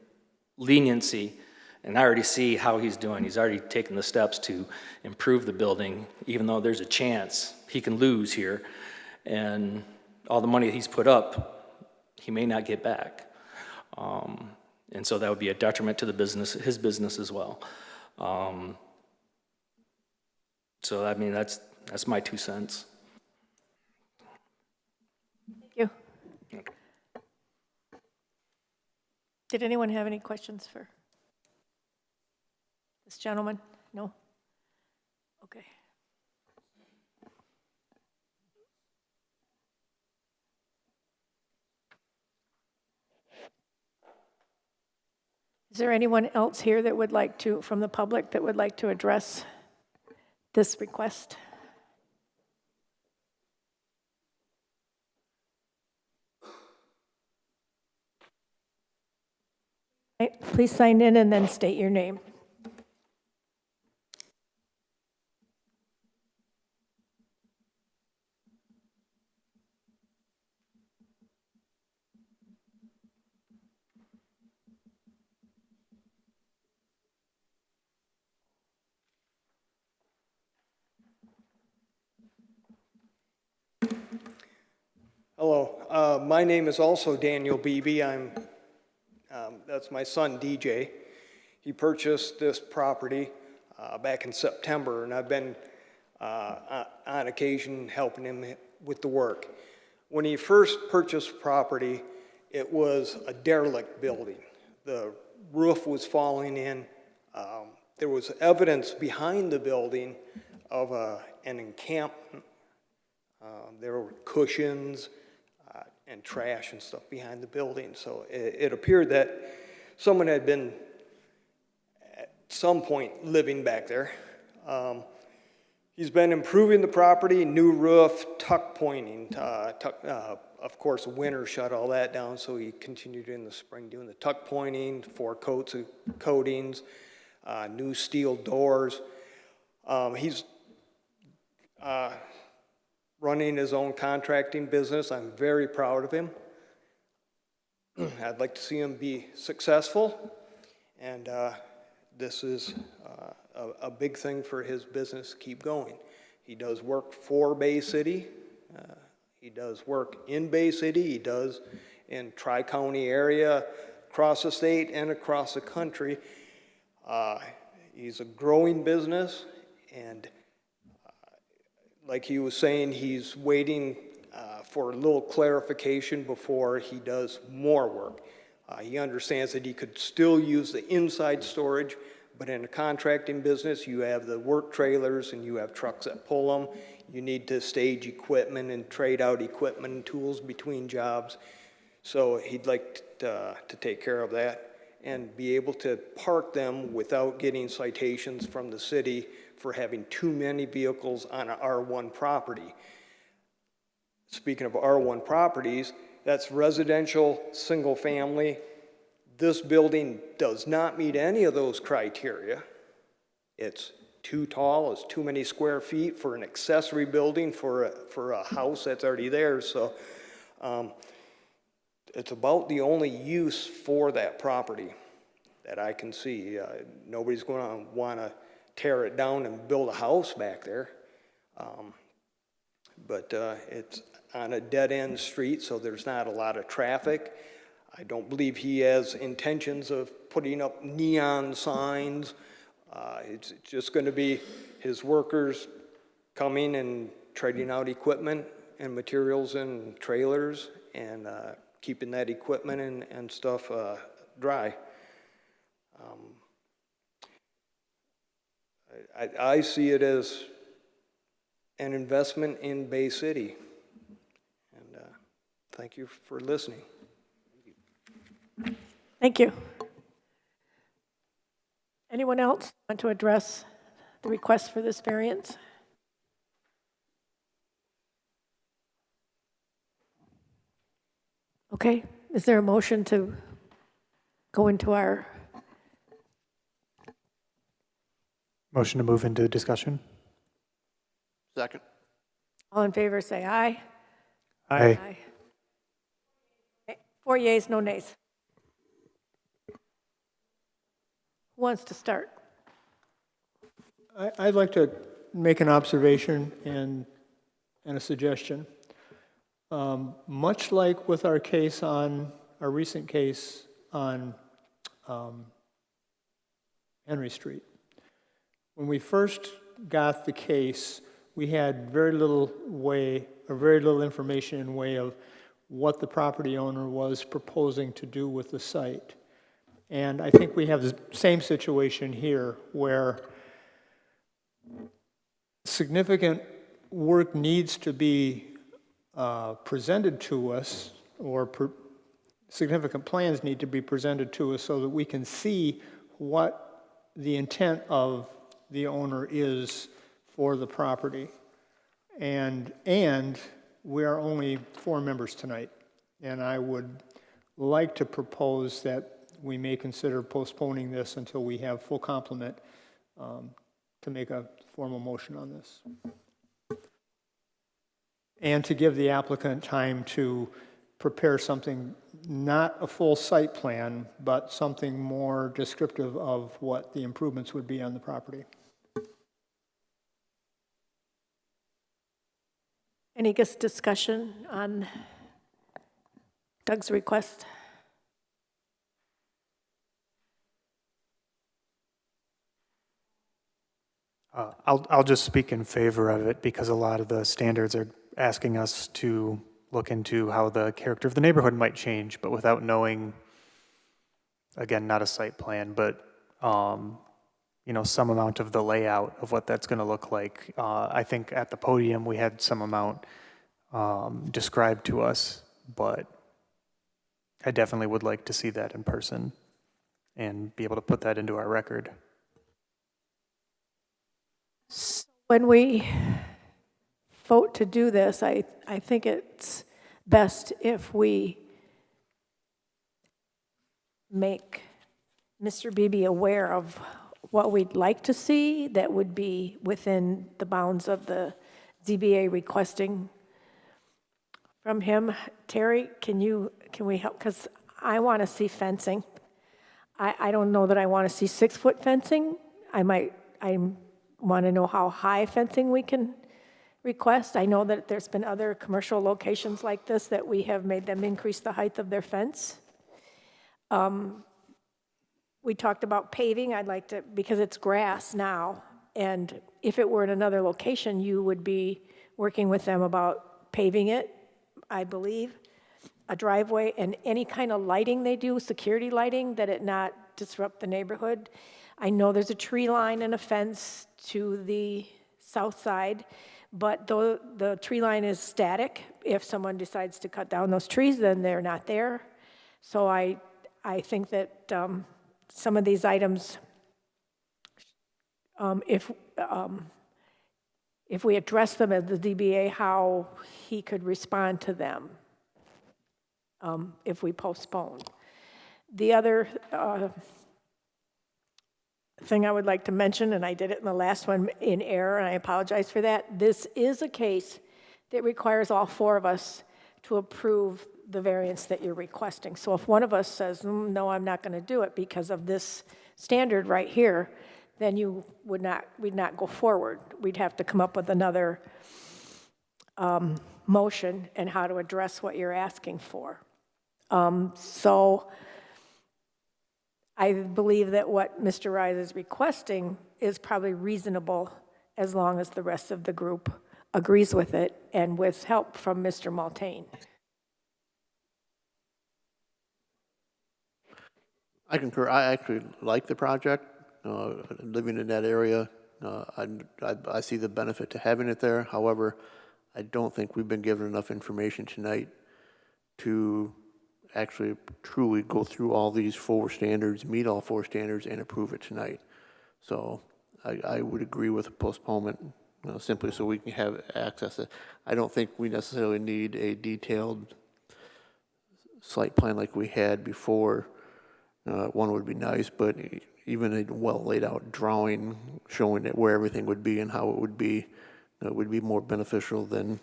leniency, and I already see how he's doing. He's already taken the steps to improve the building, even though there's a chance he can lose here, and all the money he's put up, he may not get back. And so that would be a detriment to the business, his business as well. So I mean, that's my 2 cents. Thank you. Did anyone have any questions for this gentleman? No? Okay. Is there anyone else here that would like to, from the public, that would like to address this request? Right, please sign in and then state your name. Hello, my name is also Daniel Beebe. That's my son DJ. He purchased this property back in September, and I've been on occasion helping him with the work. When he first purchased property, it was a derelict building. The roof was falling in. There was evidence behind the building of an encampment. There were cushions and trash and stuff behind the building. So it appeared that someone had been at some point living back there. He's been improving the property, new roof, tuck pointing. Of course, winter shut all that down, so he continued in the spring doing the tuck pointing, 4 coats of coatings, new steel doors. He's running his own contracting business. I'm very proud of him. I'd like to see him be successful, and this is a big thing for his business. Keep going. He does work for Bay City. He does work in Bay City. He does in Tri-County area, across the state and across the country. He's a growing business, and like he was saying, he's waiting for a little clarification before he does more work. He understands that he could still use the inside storage, but in a contracting business, you have the work trailers and you have trucks that pull them. You need to stage equipment and trade out equipment and tools between jobs. So he'd like to take care of that and be able to park them without getting citations from the city for having too many vehicles on an R1 property. Speaking of R1 properties, that's residential, single family. This building does not meet any of those criteria. It's too tall, it's too many square feet for an accessory building for a house that's already there. So it's about the only use for that property that I can see. Nobody's going to want to tear it down and build a house back there. But it's on a dead-end street, so there's not a lot of traffic. I don't believe he has intentions of putting up neon signs. It's just going to be his workers coming and trading out equipment and materials and trailers and keeping that equipment and stuff dry. I see it as an investment in Bay City. And thank you for listening. Thank you. Anyone else want to address the request for this variance? Okay, is there a motion to go into our, Motion to move into discussion? Second. all in favor, say aye. Aye. Okay, 4 yeas, no nays. Who wants to start? I'd like to make an observation and a suggestion. Much like with our recent case on Henry Street, when we first got the case, we had very little information in way of what the property owner was proposing to do with the site. And I think we have the same situation here where significant work needs to be presented to us, or significant plans need to be presented to us so that we can see what the intent of the owner is for the property. And we are only 4 members tonight. And I would like to propose that we may consider postponing this until we have full complement to make a formal motion on this. And to give the applicant time to prepare something, not a full site plan, but something more descriptive of what the improvements would be on the property. Any discussion on Doug's request? I'll just speak in favor of it because a lot of the standards are asking us to look into how the character of the neighborhood might change, but without knowing, again, not a site plan, but some amount of the layout of what that's going to look like. I think at the podium we had some amount described to us, but I definitely would like to see that in person and be able to put that into our record. When we vote to do this, I think it's best if we make Mr. Beebe aware of what we'd like to see that would be within the bounds of the ZBA requesting from him. Terry, can we help? Because I want to see fencing. I don't know that I want to see 6-foot fencing. I want to know how high fencing we can request. I know that there's been other commercial locations like this that we have made them increase the height of their fence. We talked about paving. I'd like to, because it's grass now, and if it were in another location, you would be working with them about paving it, I believe, a driveway, and any kind of lighting they do, security lighting, that it not disrupt the neighborhood. I know there's a tree line and a fence to the south side, but though the tree line is static, if someone decides to cut down those trees, then they're not there. So I think that some of these items, if we address them as the DBA, how he could respond to them if we postpone. The other thing I would like to mention, and I did it in the last one in error, and I apologize for that, this is a case that requires all 4 of us to approve the variance that you're requesting. So if one of us says, no, I'm not going to do it because of this standard right here, then we'd not go forward. We'd have to come up with another motion and how to address what you're asking for. So I believe that what Mr. Rise is requesting is probably reasonable as long as the rest of the group agrees with it and with help from Mr. Maltain. I concur. I actually like the project. Living in that area, I see the benefit to having it there. However, I don't think we've been given enough information tonight to actually truly go through all these 4 standards, meet all 4 standards, and approve it tonight. So I would agree with a postponement, simply so we can have access. I don't think we necessarily need a detailed site plan like we had before. One would be nice, but even a well laid out drawing showing it where everything would be and how it would be more beneficial than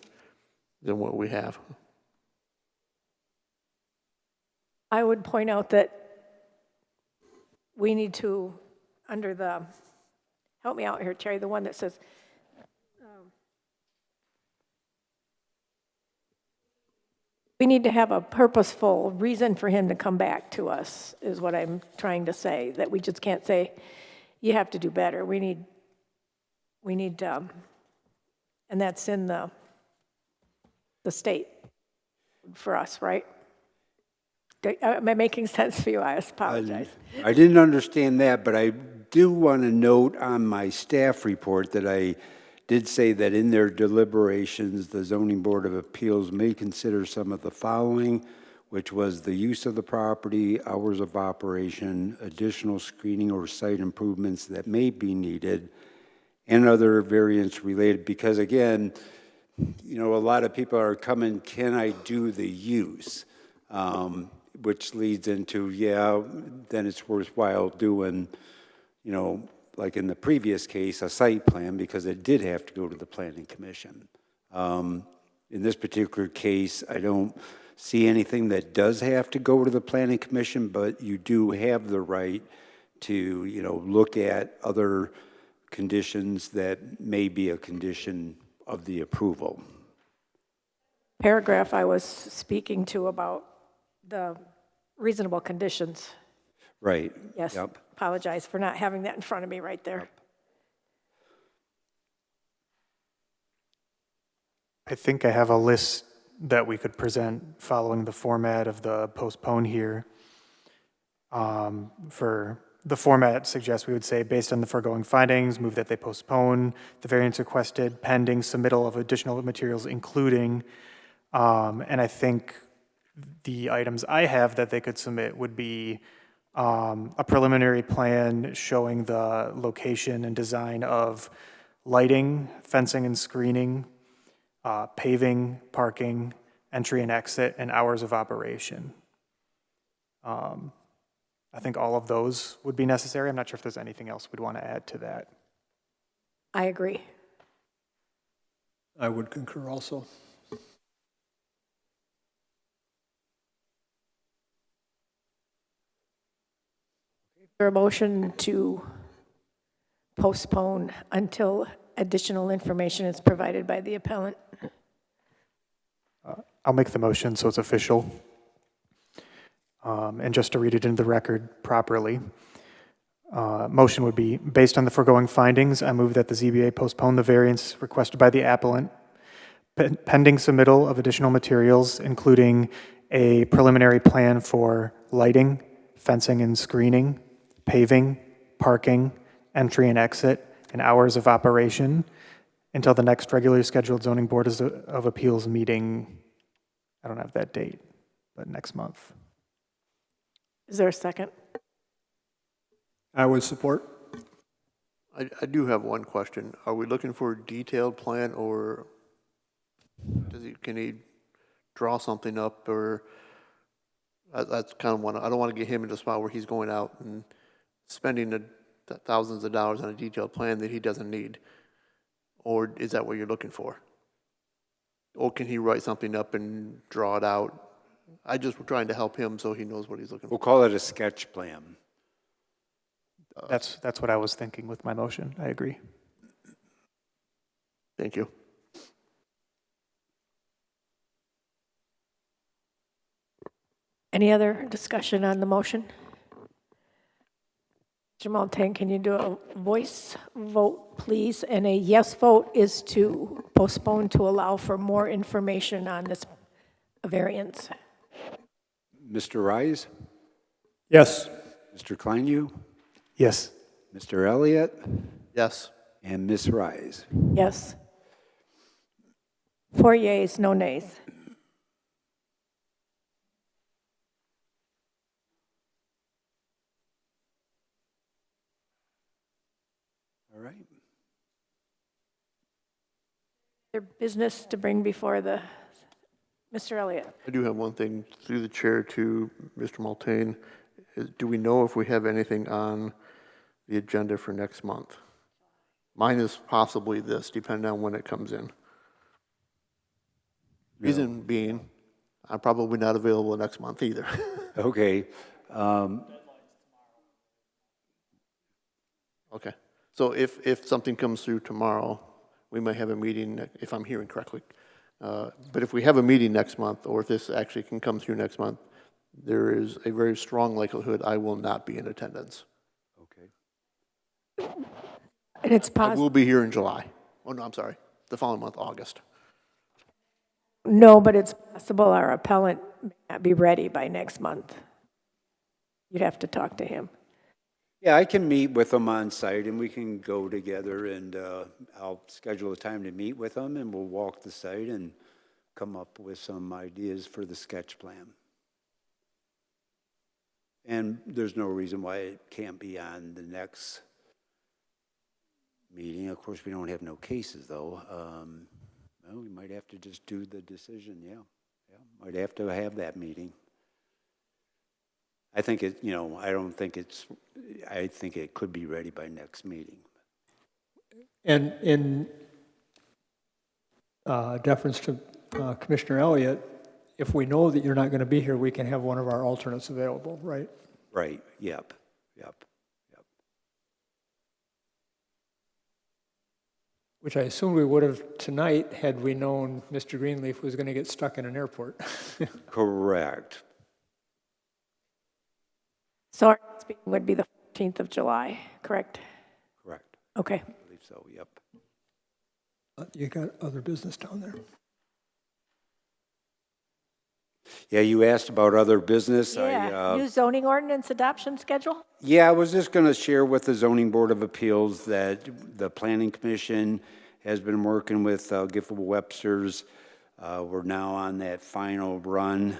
what we have. I would point out that we need to, under the, help me out here, Terry, the one that says, we need to have a purposeful reason for him to come back to us, is what I'm trying to say, that we just can't say, you have to do better. We need, and that's in the state for us, right? Am I making sense for you? I apologize. I didn't understand that, but I do want to note on my staff report that I did say that in their deliberations, the Zoning Board of Appeals may consider some of the following, which was the use of the property, hours of operation, additional screening or site improvements that may be needed, and other variants related, because again, a lot of people are coming, can I do the use? Which leads into, then it's worthwhile doing, like in the previous case, a site plan, because it did have to go to the Planning Commission. In this particular case, I don't see anything that does have to go to the Planning Commission, but you do have the right to, look at other conditions that may be a condition of the approval. Paragraph I was speaking to about the reasonable conditions. Right. Yes, Yep. apologize for not having that in front of me right there. I think I have a list that we could present following the format of the postpone here. For the format suggests we would say, based on the foregoing findings, move that they postpone the variance requested pending submittal of additional materials, including, and I think the items I have that they could submit would be a preliminary plan showing the location and design of lighting, fencing and screening, paving, parking, entry and exit, and hours of operation. I think all of those would be necessary. I'm not sure if there's anything else we'd want to add to that. I agree. I would concur also. Is there a motion to postpone until additional information is provided by the appellant? I'll make the motion so it's official. And just to read it into the record properly, motion would be, based on the foregoing findings, I move that the ZBA postpone the variance requested by the appellant pending submittal of additional materials, including a preliminary plan for lighting, fencing and screening, paving, parking, entry and exit, and hours of operation until the next regularly scheduled Zoning Board of Appeals meeting. I don't have that date, but next month. Is there a second? I would support. I do have one question. Are we looking for a detailed plan, or can he draw something up, or that's kind of one, I don't want to get him into a spot where he's going out and spending the thousands of dollars on a detailed plan that he doesn't need. Or is that what you're looking for? Or can he write something up and draw it out? I just was trying to help him so he knows what he's looking for. We'll call it a sketch plan. That's what I was thinking with my motion. I agree. Thank you. Any other discussion on the motion? Mr. Montaigne, can you do a voice vote, please? And a yes vote is to postpone to allow for more information on this variance. Mr. Rise? Yes. Mr. Kleinu, Yes. Mr. Elliott, Yes. and Ms. Rise. Yes. 4 yeas, no nays. All right. Their business to bring before the, Mr. Elliott. I do have one thing through the chair to Mr. Multain. Do we know if we have anything on the agenda for next month? Mine is possibly this, depending on when it comes in. Reason being, I'm probably not available next month either. Okay. Okay. So if something comes through tomorrow, we might have a meeting, if I'm hearing correctly. But if we have a meeting next month, or if this actually can come through next month, there is a very strong likelihood I will not be in attendance. Okay. And it's I possible, will be here in July. Oh, no, I'm sorry. The following month, August. no, but it's possible our appellant may not be ready by next month. You'd have to talk to him. Yeah, I can meet with them on site and we can go together and I'll schedule a time to meet with them and we'll walk the site and come up with some ideas for the sketch plan. And there's no reason why it can't be on the next meeting. Of course, we don't have no cases though. Well, we might have to just do the decision, yeah. Might have to have that meeting. I think I think it could be ready by next meeting. And in deference to Commissioner Elliott, if we know that you're not going to be here, we can have one of our alternates available, right? Right, yep. Which I assume we would have tonight had we known Mr. Greenleaf was going to get stuck in an airport. Correct. So our next meeting would be the 14th of July, correct? Correct. Okay. I believe so, yep. You got other business down there? Yeah, you asked about other business. Yeah, new zoning ordinance adoption schedule? Yeah, I was just going to share with the Zoning Board of Appeals that the Planning Commission has been working with Gifford Webster's. We're now on that final run.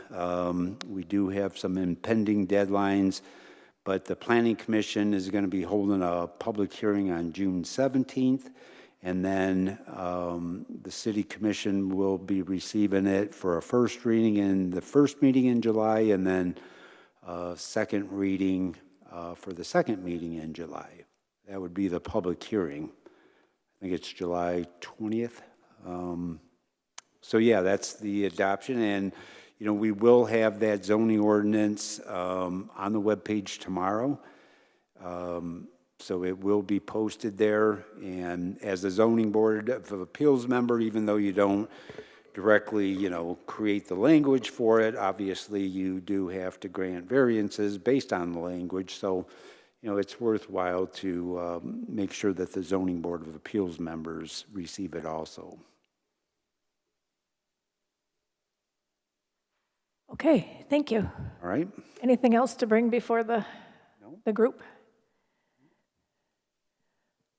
We do have some impending deadlines, but the Planning Commission is going to be holding a public hearing on June 17th, and then the City Commission will be receiving it for a first reading in the first meeting in July, and then second reading for the second meeting in July. That would be the public hearing. I think it's July 20th. So yeah, that's the adoption, and we will have that zoning ordinance on the webpage tomorrow. So it will be posted there, and as a zoning board of appeals member, even though you don't directly, create the language for it, obviously you do have to grant variances based on the language. So, it's worthwhile to make sure that the zoning board of appeals members receive it also. Okay, thank you. All right? Anything else to bring before the group?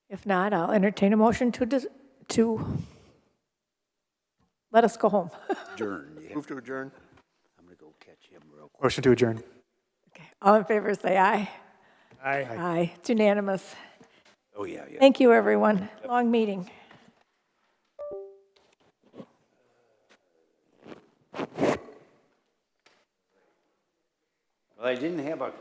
If not, I'll entertain a motion to let us go home. Adjourn. Yeah. Move to adjourn. I'm going to go catch him real quick. Motion to adjourn. Okay, all in favor, say aye. Aye. Aye, it's unanimous. Oh, yeah. Thank you, everyone. Long meeting. Well, I didn't have a